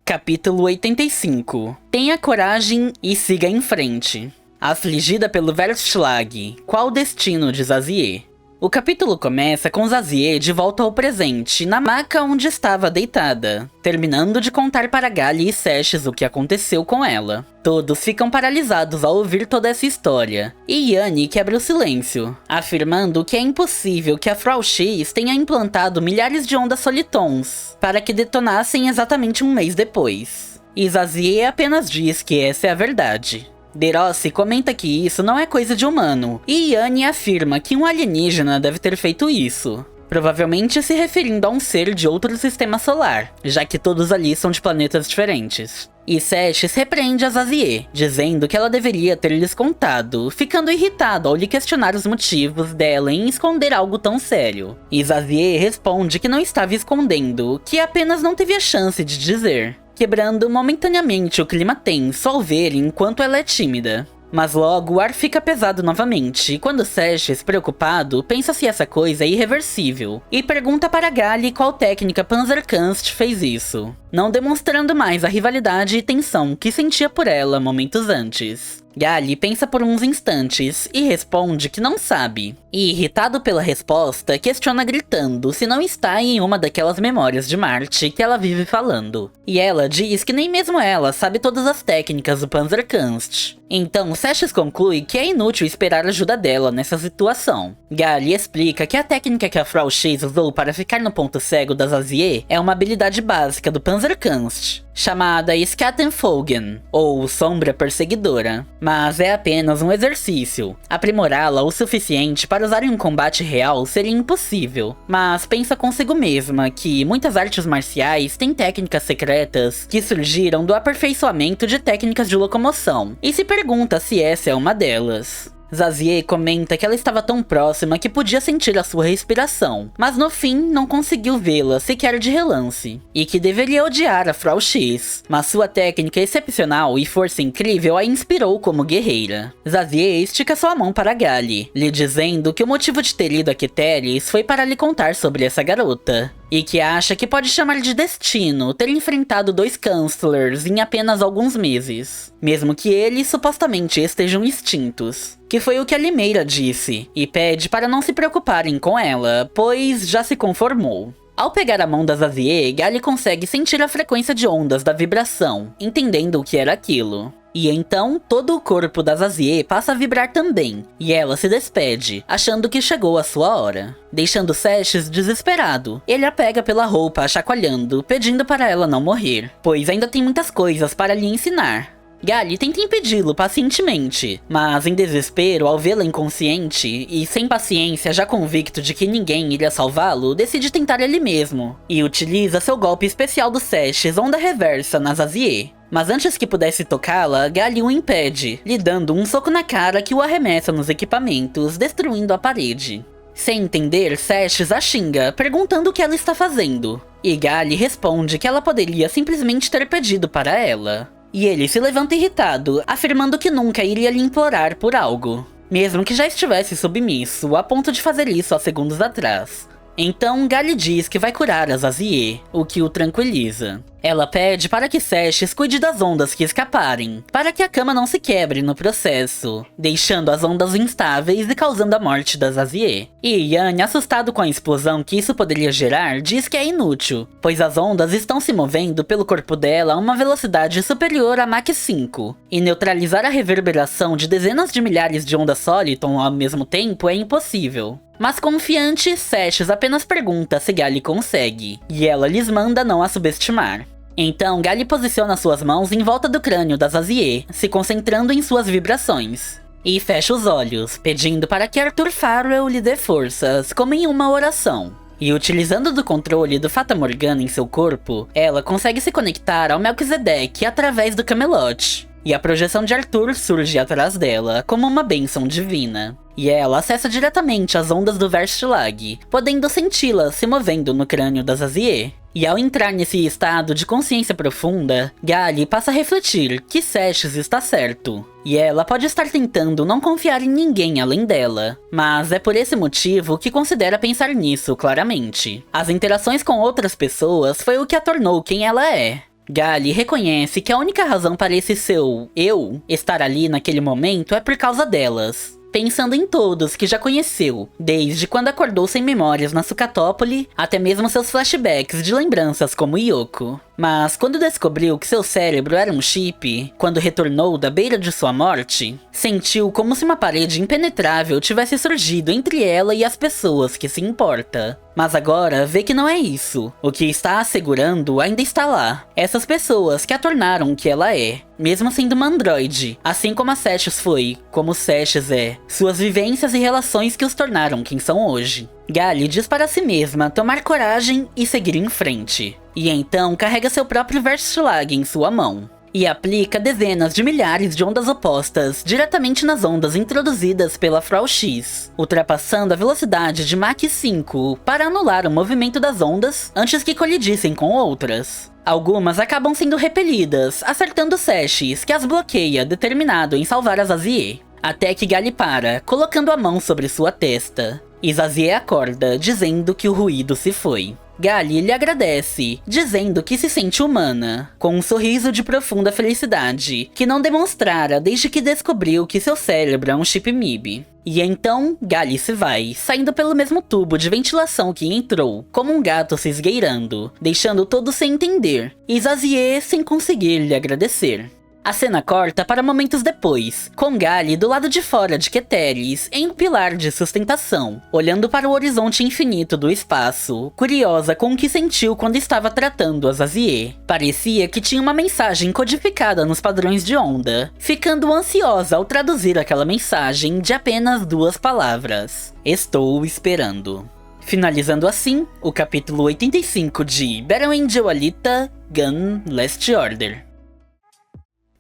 Capítulo 85. Tenha coragem e siga em frente. Afligida pelo Verstlag, qual o destino de Zazie? O capítulo começa com Zazie de volta ao presente, na maca onde estava deitada, terminando de contar para Gali e Seshes o que aconteceu com ela. Todos ficam paralisados ao ouvir toda essa história, e Yanni quebra o silêncio, afirmando que é impossível que a Frau X tenha implantado milhares de ondas solitons, para que detonassem exatamente um mês depois. E Zazie apenas diz que essa é a verdade. Derossi comenta que isso não é coisa de humano, e Yanni afirma que um alienígena deve ter feito isso, provavelmente se referindo a um ser de outro sistema solar, já que todos ali são de planetas diferentes. E Seshes repreende a Zazie, dizendo que ela deveria ter lhes contado, ficando irritado ao lhe questionar os motivos dela em esconder algo tão sério. E Zazie responde que não estava escondendo, que apenas não teve a chance de dizer, quebrando momentaneamente o clima tenso ao ver enquanto ela é tímida. Mas logo o ar fica pesado novamente, quando Seshes, preocupado, pensa se essa coisa é irreversível, e pergunta para Gali qual técnica Panzerkunst fez isso, não demonstrando mais a rivalidade e tensão que sentia por ela momentos antes. Gali pensa por uns instantes e responde que não sabe. E irritado pela resposta, questiona gritando se não está em uma daquelas memórias de Marte que ela vive falando. E ela diz que nem mesmo ela sabe todas as técnicas do Panzerkunst. Então Seshes conclui que é inútil esperar a ajuda dela nessa situação. Gali explica que a técnica que a Frau X usou para ficar no ponto cego da Zazie é uma habilidade básica do Panzerkunst, chamada Schattenfolgen, ou Sombra Perseguidora, mas é apenas um exercício. Aprimorá-la o suficiente para usar em um combate real seria impossível, mas pensa consigo mesma que muitas artes marciais têm técnicas secretas que surgiram do aperfeiçoamento de técnicas de locomoção, e se pergunta se essa é uma delas. Zazie comenta que ela estava tão próxima que podia sentir a sua respiração, mas no fim não conseguiu vê-la sequer de relance, e que deveria odiar a Frau X, mas sua técnica excepcional e força incrível a inspirou como guerreira. Zazie estica sua mão para Gali, lhe dizendo que o motivo de ter ido a Keteris foi para lhe contar sobre essa garota, e que acha que pode chamar de destino ter enfrentado 2 Kanzlers em apenas alguns meses, mesmo que eles supostamente estejam extintos. Que foi o que a Limeira disse, e pede para não se preocuparem com ela, pois já se conformou. Ao pegar a mão da Zazie, Gali consegue sentir a frequência de ondas da vibração, entendendo o que era aquilo. E então, todo o corpo da Zazie passa a vibrar também, e ela se despede, achando que chegou a sua hora. Deixando Seshes desesperado, ele a pega pela roupa, chacoalhando, pedindo para ela não morrer, pois ainda tem muitas coisas para lhe ensinar. Gali tenta impedi-lo pacientemente, mas em desespero ao vê-la inconsciente e sem paciência já convicto de que ninguém iria salvá-lo, decide tentar ele mesmo, e utiliza seu golpe especial do Seshes, Onda Reversa, na Zazie. Mas antes que pudesse tocá-la, Gali o impede, lhe dando um soco na cara que o arremessa nos equipamentos, destruindo a parede. Sem entender, Seshes a xinga, perguntando o que ela está fazendo. E Gali responde que ela poderia simplesmente ter pedido para ela. E ele se levanta irritado, afirmando que nunca iria lhe implorar por algo, mesmo que já estivesse submisso, a ponto de fazer isso há segundos atrás. Então, Gali diz que vai curar a Zazie, o que o tranquiliza. Ela pede para que Seshes cuide das ondas que escaparem, para que a cama não se quebre no processo, deixando as ondas instáveis e causando a morte da Zazie. E Yan, assustado com a explosão que isso poderia gerar, diz que é inútil, pois as ondas estão se movendo pelo corpo dela a uma velocidade superior a Mach 5, e neutralizar a reverberação de dezenas de milhares de ondas Soliton ao mesmo tempo é impossível. Mas confiante, Seshes apenas pergunta se Gali consegue, e ela lhes manda não a subestimar. Então, Gali posiciona suas mãos em volta do crânio da Zazie, se concentrando em suas vibrações. E fecha os olhos, pedindo para que Arthur Farwell lhe dê forças, como em uma oração. E utilizando do controle do Fata Morgana em seu corpo, ela consegue se conectar ao Melquisedeque através do Camelot. E a projeção de Arthur surge atrás dela, como uma bênção divina. E ela acessa diretamente as ondas do Verstlag, podendo senti-las se movendo no crânio da Zazie. E ao entrar nesse estado de consciência profunda, Gali passa a refletir que Seshes está certo. E ela pode estar tentando não confiar em ninguém além dela, mas é por esse motivo que considera pensar nisso claramente. As interações com outras pessoas foi o que a tornou quem ela é. Gali reconhece que a única razão para esse seu eu estar ali naquele momento é por causa delas. Pensando em todos que já conheceu, desde quando acordou sem memórias na Sucatópole, até mesmo seus flashbacks de lembranças como Yoko. Mas quando descobriu que seu cérebro era um chip, quando retornou da beira de sua morte, sentiu como se uma parede impenetrável tivesse surgido entre ela e as pessoas que se importa. Mas agora vê que não é isso. O que está assegurando ainda está lá. Essas pessoas que a tornaram o que ela é, mesmo sendo uma androide, assim como a Seshes foi, como Seshes é, suas vivências e relações que os tornaram quem são hoje. Gali diz para si mesma tomar coragem e seguir em frente. E então carrega seu próprio Verstlag em sua mão. E aplica dezenas de milhares de ondas opostas diretamente nas ondas introduzidas pela Frau X, ultrapassando a velocidade de Mach 5 para anular o movimento das ondas antes que colidissem com outras. Algumas acabam sendo repelidas, acertando Seshes, que as bloqueia, determinado em salvar a Zazie. Até que Gali para, colocando a mão sobre sua testa. E Zazie acorda, dizendo que o ruído se foi. Gali lhe agradece, dizendo que se sente humana, com um sorriso de profunda felicidade, que não demonstrara desde que descobriu que seu cérebro é um chip MIB. E então, Gali se vai, saindo pelo mesmo tubo de ventilação que entrou, como um gato se esgueirando, deixando todos sem entender, e Zazie sem conseguir lhe agradecer. A cena corta para momentos depois, com Gali do lado de fora de Keteris, em um pilar de sustentação, olhando para o horizonte infinito do espaço, curiosa com o que sentiu quando estava tratando a Zazie. Parecia que tinha uma mensagem codificada nos padrões de onda, ficando ansiosa ao traduzir aquela mensagem de apenas 2 palavras. Estou esperando. Finalizando assim, o capítulo 85 de Battle Angel Alita, Gun Last Order.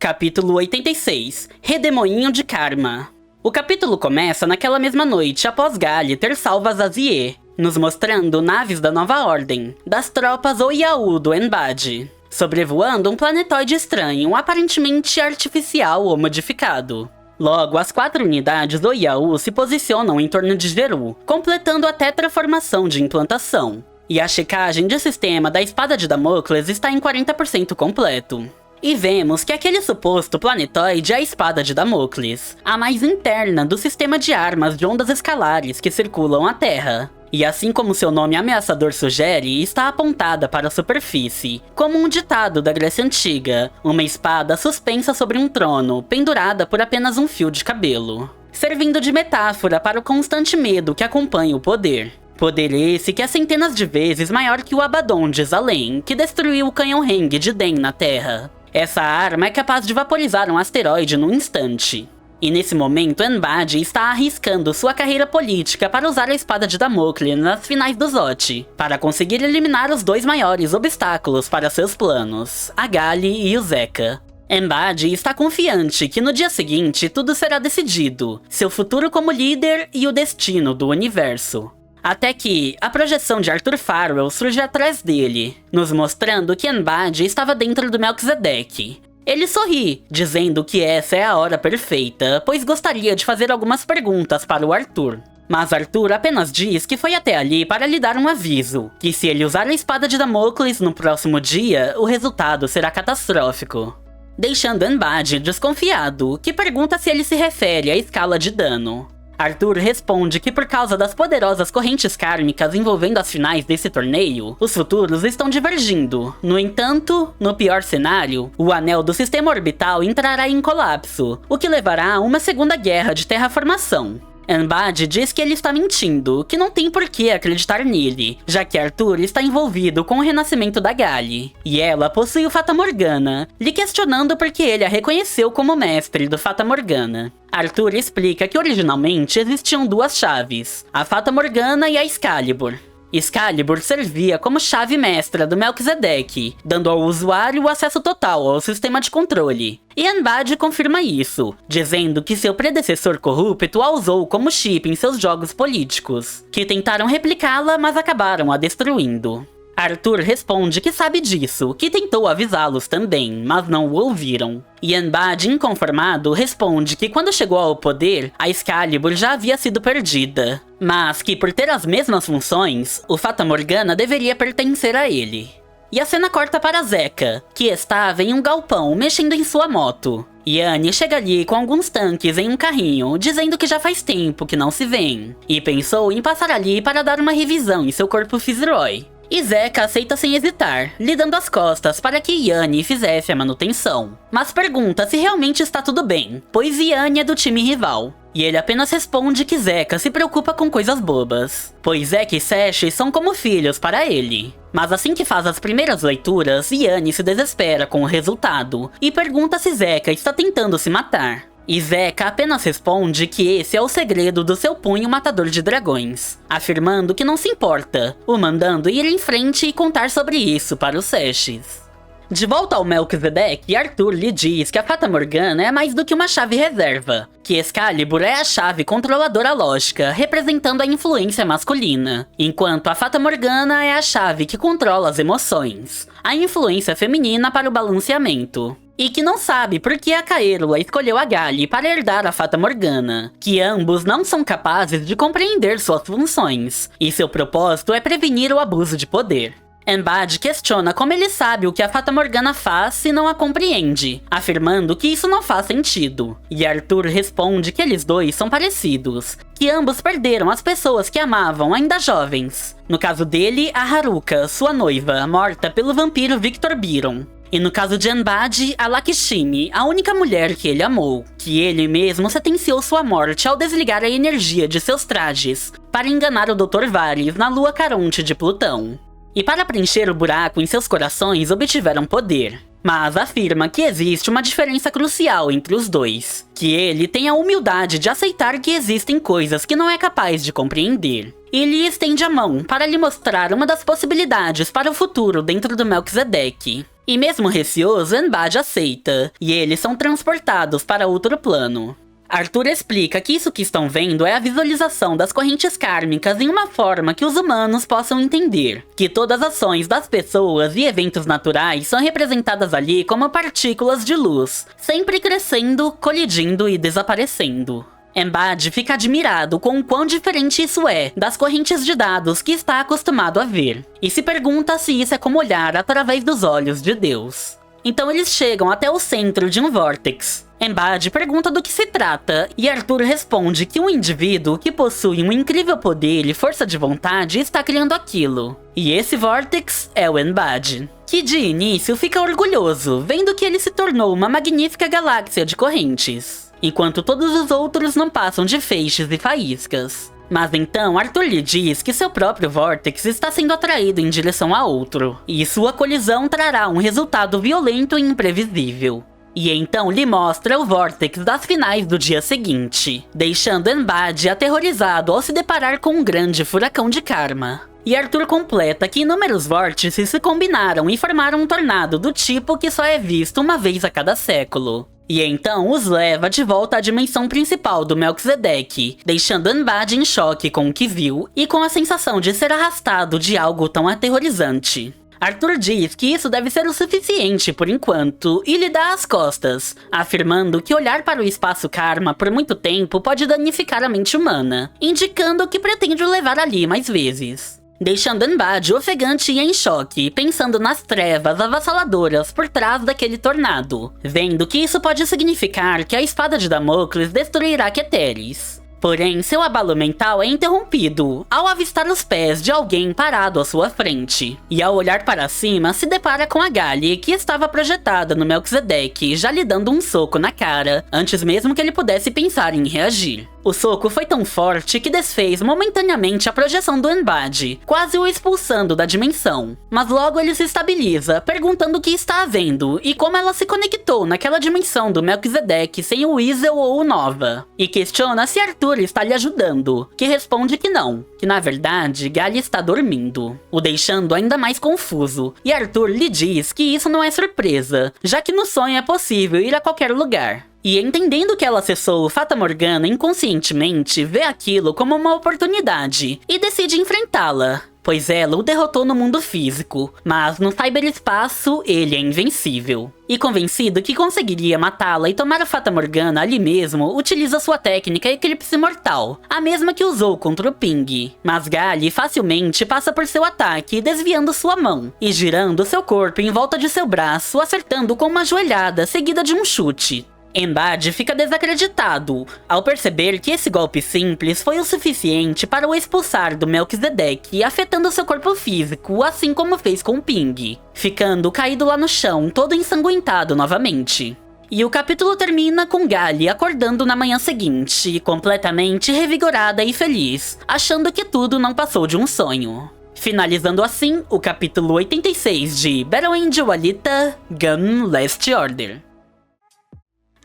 Capítulo 86 – Redemoinho de Karma. O capítulo começa naquela mesma noite após Gali ter salvo a Zazie, nos mostrando naves da Nova Ordem, das tropas Oyaú do Enbad, sobrevoando um planetoide estranho, aparentemente artificial ou modificado. Logo, as 4 unidades Oyaú se posicionam em torno de Geru, completando a tetraformação de implantação. E a checagem de sistema da espada de Damocles está em 40% completo. E vemos que aquele suposto planetoide é a espada de Damocles, a mais interna do sistema de armas de ondas escalares que circulam a Terra. E assim como seu nome ameaçador sugere, está apontada para a superfície, como um ditado da Grécia Antiga, uma espada suspensa sobre um trono, pendurada por apenas um fio de cabelo, servindo de metáfora para o constante medo que acompanha o poder. Poder esse que é centenas de vezes maior que o Abaddon de Zalem, que destruiu o canhão Heng de Den na Terra. Essa arma é capaz de vaporizar um asteroide num instante. E nesse momento, Embad está arriscando sua carreira política para usar a espada de Damocles nas finais do Zot, para conseguir eliminar os dois maiores obstáculos para seus planos, a Gali e o Zeka. Embad está confiante que no dia seguinte tudo será decidido, seu futuro como líder e o destino do universo. Até que a projeção de Arthur Farwell surge atrás dele, nos mostrando que Embad estava dentro do Melquisedeque. Ele sorri, dizendo que essa é a hora perfeita, pois gostaria de fazer algumas perguntas para o Arthur. Mas Arthur apenas diz que foi até ali para lhe dar um aviso, que se ele usar a espada de Damocles no próximo dia, o resultado será catastrófico. Deixando Embad desconfiado, que pergunta se ele se refere à escala de dano. Arthur responde que por causa das poderosas correntes kármicas envolvendo as finais desse torneio, os futuros estão divergindo. No entanto, no pior cenário, o anel do sistema orbital entrará em colapso, o que levará a uma segunda guerra de terraformação. Embad diz que ele está mentindo, que não tem por que acreditar nele, já que Arthur está envolvido com o renascimento da Gali, e ela possui o Fata Morgana, lhe questionando por que ele a reconheceu como mestre do Fata Morgana. Arthur explica que originalmente existiam duas chaves, a Fata Morgana e a Excalibur. Excalibur servia como chave mestra do Melquisedeque, dando ao usuário o acesso total ao sistema de controle. E Embad confirma isso, dizendo que seu predecessor corrupto a usou como chip em seus jogos políticos, que tentaram replicá-la, mas acabaram a destruindo. Arthur responde que sabe disso, que tentou avisá-los também, mas não o ouviram. E Embad, inconformado, responde que quando chegou ao poder, a Excalibur já havia sido perdida, mas que por ter as mesmas funções, o Fata Morgana deveria pertencer a ele. E a cena corta para Zeka, que estava em um galpão mexendo em sua moto. Yanni chega ali com alguns tanques em um carrinho, dizendo que já faz tempo que não se vêem, e pensou em passar ali para dar uma revisão em seu corpo Fizroy. E Zeka aceita sem hesitar, lhe dando as costas para que Yanni fizesse a manutenção. Mas pergunta se realmente está tudo bem, pois Yanni é do time rival. E ele apenas responde que Zeka se preocupa com coisas bobas, pois Zeka e Sesh são como filhos para ele. Mas assim que faz as primeiras leituras, Yanni se desespera com o resultado, e pergunta se Zeka está tentando se matar. E Zeka apenas responde que esse é o segredo do seu punho matador de dragões, afirmando que não se importa, o mandando ir em frente e contar sobre isso para os Seshes. De volta ao Melquisedeque, Arthur lhe diz que a Fata Morgana é mais do que uma chave reserva, que Excalibur é a chave controladora lógica, representando a influência masculina, enquanto a Fata Morgana é a chave que controla as emoções, a influência feminina para o balanceamento. E que não sabe por que a Caerula escolheu a Gali para herdar a Fata Morgana, que ambos não são capazes de compreender suas funções, e seu propósito é prevenir o abuso de poder. Embad questiona como ele sabe o que a Fata Morgana faz se não a compreende, afirmando que isso não faz sentido. E Arthur responde que eles dois são parecidos, que ambos perderam as pessoas que amavam ainda jovens. No caso dele, a Haruka, sua noiva, morta pelo vampiro Victor Byron. E no caso de Embad, a Lakshmi, a única mulher que ele amou, que ele mesmo sentenciou sua morte ao desligar a energia de seus trajes, para enganar o Dr. Varys na lua Caronte de Plutão. E para preencher o buraco em seus corações obtiveram poder. Mas afirma que existe uma diferença crucial entre os dois, que ele tem a humildade de aceitar que existem coisas que não é capaz de compreender. E lhe estende a mão para lhe mostrar uma das possibilidades para o futuro dentro do Melquisedeque. E mesmo receoso, Embad aceita, e eles são transportados para outro plano. Arthur explica que isso que estão vendo é a visualização das correntes kármicas em uma forma que os humanos possam entender, que todas as ações das pessoas e eventos naturais são representadas ali como partículas de luz, sempre crescendo, colidindo e desaparecendo. Embad fica admirado com o quão diferente isso é das correntes de dados que está acostumado a ver, e se pergunta se isso é como olhar através dos olhos de Deus. Então eles chegam até o centro de um vórtex, Embad pergunta do que se trata, e Arthur responde que um indivíduo que possui um incrível poder e força de vontade está criando aquilo. E esse Vortex é o Embad, que de início fica orgulhoso, vendo que ele se tornou uma magnífica galáxia de correntes, enquanto todos os outros não passam de feixes e faíscas. Mas então Arthur lhe diz que seu próprio Vortex está sendo atraído em direção a outro, e sua colisão trará um resultado violento e imprevisível. E então lhe mostra o Vortex das finais do dia seguinte, deixando Embad aterrorizado ao se deparar com um grande furacão de karma. E Arthur completa que inúmeros vórtices se combinaram e formaram um tornado do tipo que só é visto uma vez a cada século. E então os leva de volta à dimensão principal do Melquisedeque, deixando Embad em choque com o que viu e com a sensação de ser arrastado de algo tão aterrorizante. Arthur diz que isso deve ser o suficiente por enquanto e lhe dá as costas, afirmando que olhar para o espaço karma por muito tempo pode danificar a mente humana, indicando que pretende o levar ali mais vezes. Deixando Embad ofegante e em choque, pensando nas trevas avassaladoras por trás daquele tornado, vendo que isso pode significar que a espada de Damocles destruirá Keteris. Porém, seu abalo mental é interrompido ao avistar os pés de alguém parado à sua frente. E ao olhar para cima, se depara com a Galle, que estava projetada no Melquisedeque, já lhe dando um soco na cara, antes mesmo que ele pudesse pensar em reagir. O soco foi tão forte que desfez momentaneamente a projeção do Embad, quase o expulsando da dimensão. Mas logo ele se estabiliza, perguntando o que está havendo e como ela se conectou naquela dimensão do Melquisedeque sem o Weasel ou o Nova. E questiona se Arthur está lhe ajudando, que responde que não, que na verdade Galle está dormindo, o deixando ainda mais confuso. E Arthur lhe diz que isso não é surpresa, já que no sonho é possível ir a qualquer lugar. E entendendo que ela acessou o Fata Morgana inconscientemente, vê aquilo como uma oportunidade e decide enfrentá-la, pois ela o derrotou no mundo físico, mas no cyberespaço ele é invencível. E convencido que conseguiria matá-la e tomar a Fata Morgana ali mesmo, utiliza sua técnica Eclipse Mortal, a mesma que usou contra o Ping. Mas Galle facilmente passa por seu ataque, desviando sua mão, e girando seu corpo em volta de seu braço, acertando com uma joelhada seguida de um chute. Embad fica desacreditado, ao perceber que esse golpe simples foi o suficiente para o expulsar do Melquisedeque, afetando seu corpo físico, assim como fez com Ping, ficando caído lá no chão, todo ensanguentado novamente. E o capítulo termina com Galle acordando na manhã seguinte, completamente revigorada e feliz, achando que tudo não passou de um sonho. Finalizando assim o capítulo 86 de Battle Angel Alita: Gun Last Order.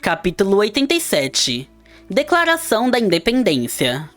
Capítulo 87 – Declaração da Independência.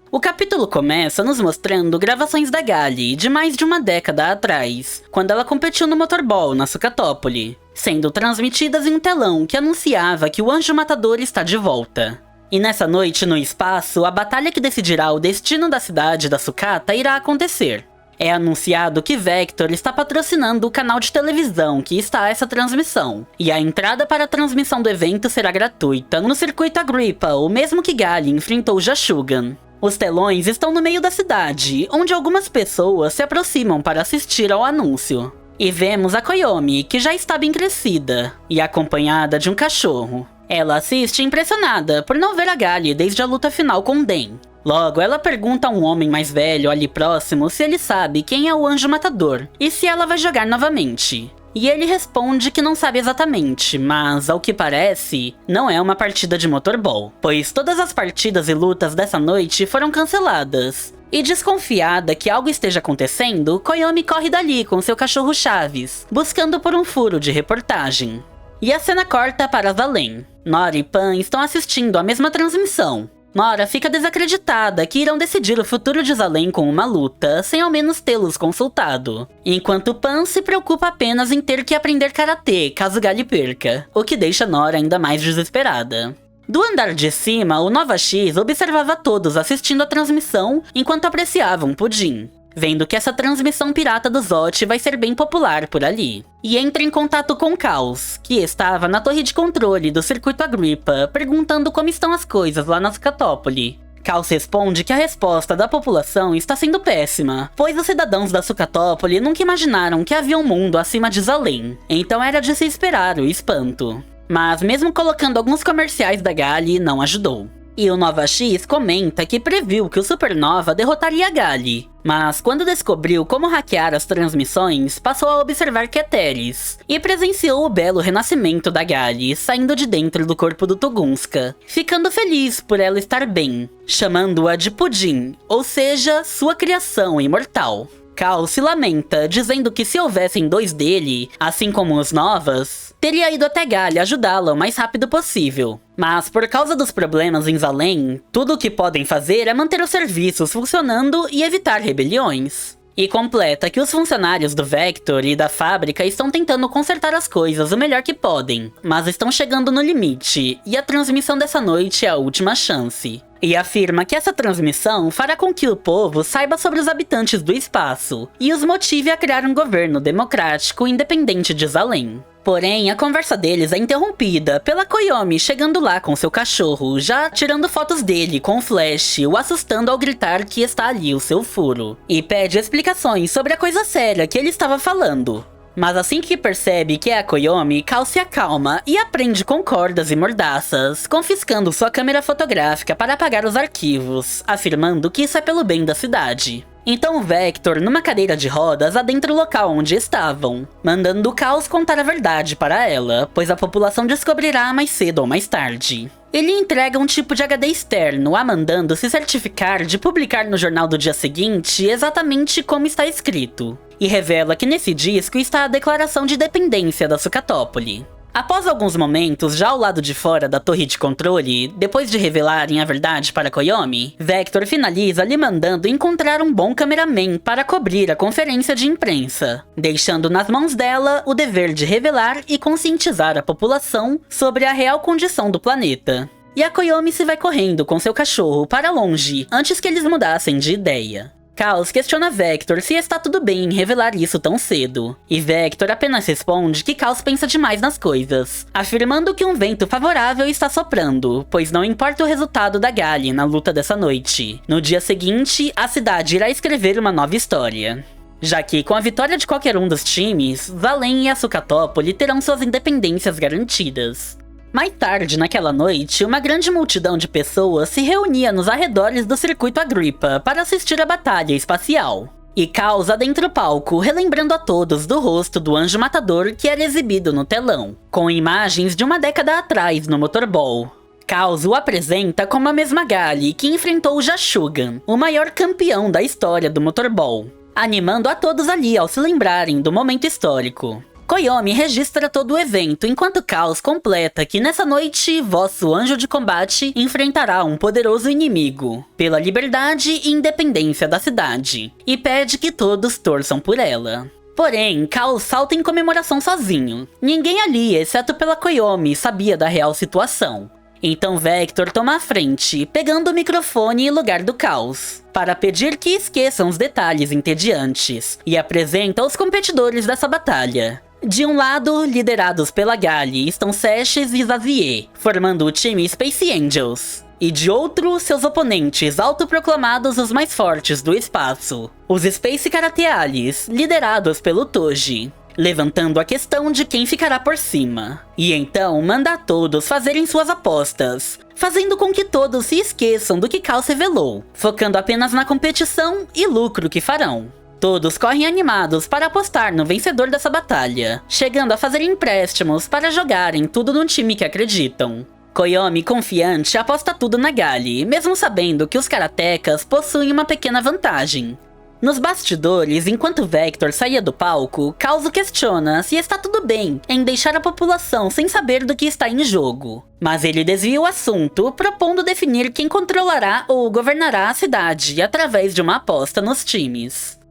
O capítulo começa nos mostrando gravações da Galle de mais de uma década atrás, quando ela competiu no Motorball na Sucatópole, sendo transmitidas em um telão que anunciava que o Anjo Matador está de volta. E nessa noite no espaço, a batalha que decidirá o destino da cidade da Sucata irá acontecer. É anunciado que Vector está patrocinando o canal de televisão que está essa transmissão, e a entrada para a transmissão do evento será gratuita no circuito Agrippa, o mesmo que Galle enfrentou Jashugan. Os telões estão no meio da cidade, onde algumas pessoas se aproximam para assistir ao anúncio. E vemos a Koyomi, que já está bem crescida, e acompanhada de um cachorro. Ela assiste impressionada por não ver a Galle desde a luta final com Den. Logo, ela pergunta a um homem mais velho ali próximo se ele sabe quem é o Anjo Matador e se ela vai jogar novamente. E ele responde que não sabe exatamente, mas, ao que parece, não é uma partida de Motorball, pois todas as partidas e lutas dessa noite foram canceladas. E desconfiada que algo esteja acontecendo, Koyomi corre dali com seu cachorro Chaves, buscando por um furo de reportagem. E a cena corta para Zalem. Nora e Pan estão assistindo a mesma transmissão. Nora fica desacreditada que irão decidir o futuro de Zalem com uma luta, sem ao menos tê-los consultado. Enquanto Pan se preocupa apenas em ter que aprender karatê caso Galle perca, o que deixa Nora ainda mais desesperada. Do andar de cima, o Nova X observava todos assistindo a transmissão enquanto apreciavam Pudim, vendo que essa transmissão pirata do Zot vai ser bem popular por ali. E entra em contato com Caos, que estava na torre de controle do circuito Agrippa, perguntando como estão as coisas lá na Sucatópole. Caos responde que a resposta da população está sendo péssima, pois os cidadãos da Sucatópole nunca imaginaram que havia um mundo acima de Zalem, então era de se esperar o espanto. Mas mesmo colocando alguns comerciais da Gali, não ajudou. E o Nova X comenta que previu que o Supernova derrotaria a Gali, mas quando descobriu como hackear as transmissões, passou a observar Keteris, e presenciou o belo renascimento da Gali saindo de dentro do corpo do Tunguska, ficando feliz por ela estar bem, chamando-a de Pudim, ou seja, sua criação imortal. Cal se lamenta, dizendo que se houvessem 2 dele, assim como os Novas, teria ido até Gali ajudá-la o mais rápido possível. Mas por causa dos problemas em Zalem, tudo o que podem fazer é manter os serviços funcionando e evitar rebeliões. E completa que os funcionários do Vector e da fábrica estão tentando consertar as coisas o melhor que podem, mas estão chegando no limite, e a transmissão dessa noite é a última chance. E afirma que essa transmissão fará com que o povo saiba sobre os habitantes do espaço, e os motive a criar um governo democrático independente de Zalem. Porém, a conversa deles é interrompida pela Koyomi chegando lá com seu cachorro, já tirando fotos dele com o flash, o assustando ao gritar que está ali o seu furo, e pede explicações sobre a coisa séria que ele estava falando. Mas assim que percebe que é a Koyomi, Cal se acalma e aprende com cordas e mordaças, confiscando sua câmera fotográfica para apagar os arquivos, afirmando que isso é pelo bem da cidade. Então o Vector, numa cadeira de rodas, adentra o local onde estavam, mandando o Caos contar a verdade para ela, pois a população descobrirá mais cedo ou mais tarde. Ele entrega um tipo de HD externo, a mandando se certificar de publicar no jornal do dia seguinte exatamente como está escrito, e revela que nesse disco está a declaração de dependência da Sucatópole. Após alguns momentos, já ao lado de fora da torre de controle, depois de revelarem a verdade para Koyomi, Vector finaliza lhe mandando encontrar um bom cameraman para cobrir a conferência de imprensa, deixando nas mãos dela o dever de revelar e conscientizar a população sobre a real condição do planeta. E a Koyomi se vai correndo com seu cachorro para longe, antes que eles mudassem de ideia. Caos questiona Vector se está tudo bem em revelar isso tão cedo, e Vector apenas responde que Caos pensa demais nas coisas, afirmando que um vento favorável está soprando, pois não importa o resultado da Gali na luta dessa noite. No dia seguinte, a cidade irá escrever uma nova história. Já que, com a vitória de qualquer um dos times, Zalem e a Sucatópole terão suas independências garantidas. Mais tarde naquela noite, uma grande multidão de pessoas se reunia nos arredores do circuito Agrippa para assistir à batalha espacial. E Caos adentra o palco, relembrando a todos do rosto do anjo matador que era exibido no telão, com imagens de uma década atrás no Motorball. Caos o apresenta como a mesma Gali que enfrentou o Jashugan, o maior campeão da história do Motorball, animando a todos ali ao se lembrarem do momento histórico. Koyomi registra todo o evento, enquanto Caos completa que nessa noite, vosso anjo de combate enfrentará um poderoso inimigo, pela liberdade e independência da cidade, e pede que todos torçam por ela. Porém, Caos salta em comemoração sozinho. Ninguém ali, exceto pela Koyomi, sabia da real situação. Então Vector toma a frente, pegando o microfone em lugar do Caos, para pedir que esqueçam os detalhes entediantes, e apresenta os competidores dessa batalha. De um lado, liderados pela Gali, estão Seshes e Xavier, formando o time Space Angels. E de outro, seus oponentes autoproclamados os mais fortes do espaço, os Space Karatealis, liderados pelo Toji, levantando a questão de quem ficará por cima. E então manda a todos fazerem suas apostas, fazendo com que todos se esqueçam do que Caos revelou, focando apenas na competição e lucro que farão. Todos correm animados para apostar no vencedor dessa batalha, chegando a fazer empréstimos para jogarem tudo num time que acreditam. Koyomi, confiante, aposta tudo na Gali, mesmo sabendo que os karatecas possuem uma pequena vantagem. Nos bastidores, enquanto Vector saía do palco, Caos o questiona se está tudo bem em deixar a população sem saber do que está em jogo. Mas ele desvia o assunto, propondo definir quem controlará ou governará a cidade através de uma aposta nos times.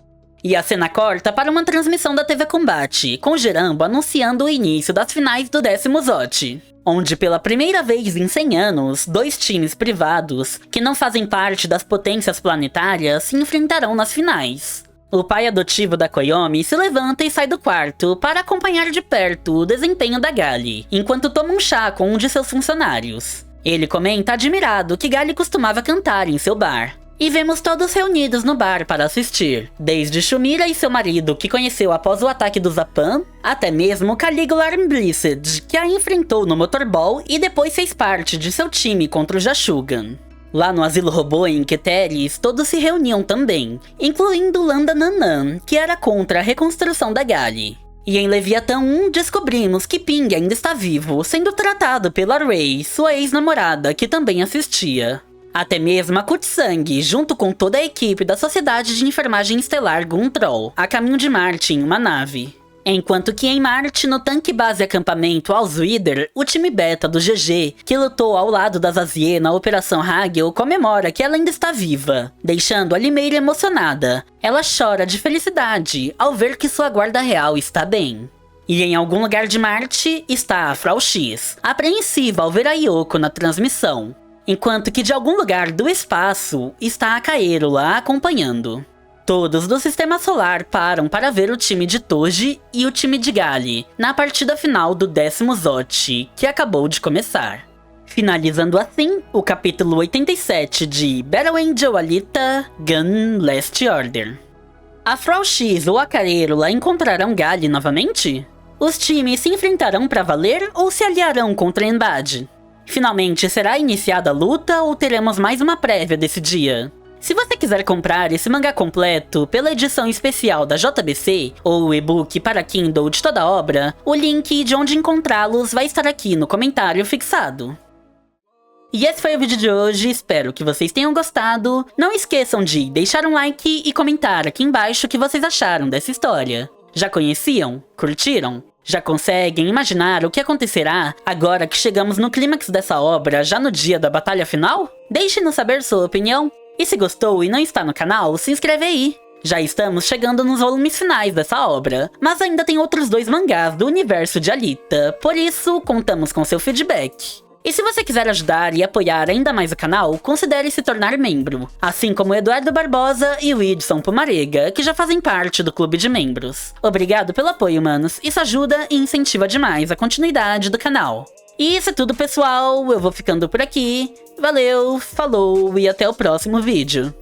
E a cena corta para uma transmissão da TV Combate, com Gerambo anunciando o início das finais do 10º ZOT, onde pela primeira vez em 100 anos, 2 times privados, que não fazem parte das potências planetárias, se enfrentarão nas finais. O pai adotivo da Koyomi se levanta e sai do quarto para acompanhar de perto o desempenho da Gali, enquanto toma um chá com um de seus funcionários. Ele comenta admirado que Gali costumava cantar em seu bar. E vemos todos reunidos no bar para assistir, desde Shumira e seu marido que conheceu após o ataque do Zapan, até mesmo Caligula Armblissed, que a enfrentou no Motorball e depois fez parte de seu time contra o Jashugan. Lá no Asilo Robô em Keteris, todos se reuniam também, incluindo Landa Nanan, que era contra a reconstrução da Gali. E em Leviathan 1 descobrimos que Ping ainda está vivo, sendo tratado pela Rei, sua ex-namorada, que também assistia. Até mesmo a Kutsang, junto com toda a equipe da Sociedade de Enfermagem Estelar Guntrol, a caminho de Marte em uma nave. Enquanto que em Marte, no tanque base acampamento Alzwider, o time beta do GG, que lutou ao lado da Zazie na Operação Hagel, comemora que ela ainda está viva, deixando a Limeira emocionada. Ela chora de felicidade ao ver que sua guarda real está bem. E em algum lugar de Marte está a Frau X, apreensiva ao ver a Yoko na transmissão. Enquanto que de algum lugar do espaço está a Kaeru lá acompanhando. Todos do Sistema Solar param para ver o time de Toji e o time de Gali na partida final do 10º ZOT, que acabou de começar. Finalizando assim o capítulo 87 de Battle Angel Alita Gun Last Order. A Frau X ou a Kaeru lá encontrarão Gali novamente? Os times se enfrentarão para valer ou se aliarão contra Enbad? Finalmente, será iniciada a luta ou teremos mais uma prévia desse dia? Se você quiser comprar esse mangá completo pela edição especial da JBC, ou o e-book para Kindle de toda a obra, o link de onde encontrá-los vai estar aqui no comentário fixado. E esse foi o vídeo de hoje, espero que vocês tenham gostado. Não esqueçam de deixar um like e comentar aqui embaixo o que vocês acharam dessa história. Já conheciam? Curtiram? Já conseguem imaginar o que acontecerá agora que chegamos no clímax dessa obra já no dia da batalha final? Deixe-nos saber sua opinião. E se gostou e não está no canal, se inscreve aí. Já estamos chegando nos volumes finais dessa obra, mas ainda tem outros 2 mangás do universo de Alita, por isso contamos com seu feedback. E se você quiser ajudar e apoiar ainda mais o canal, considere se tornar membro, assim como o Eduardo Barbosa e o Idson Pumarega, que já fazem parte do clube de membros. Obrigado pelo apoio, manos, isso ajuda e incentiva demais a continuidade do canal. E isso é tudo, pessoal, eu vou ficando por aqui. Valeu, falou e até o próximo vídeo.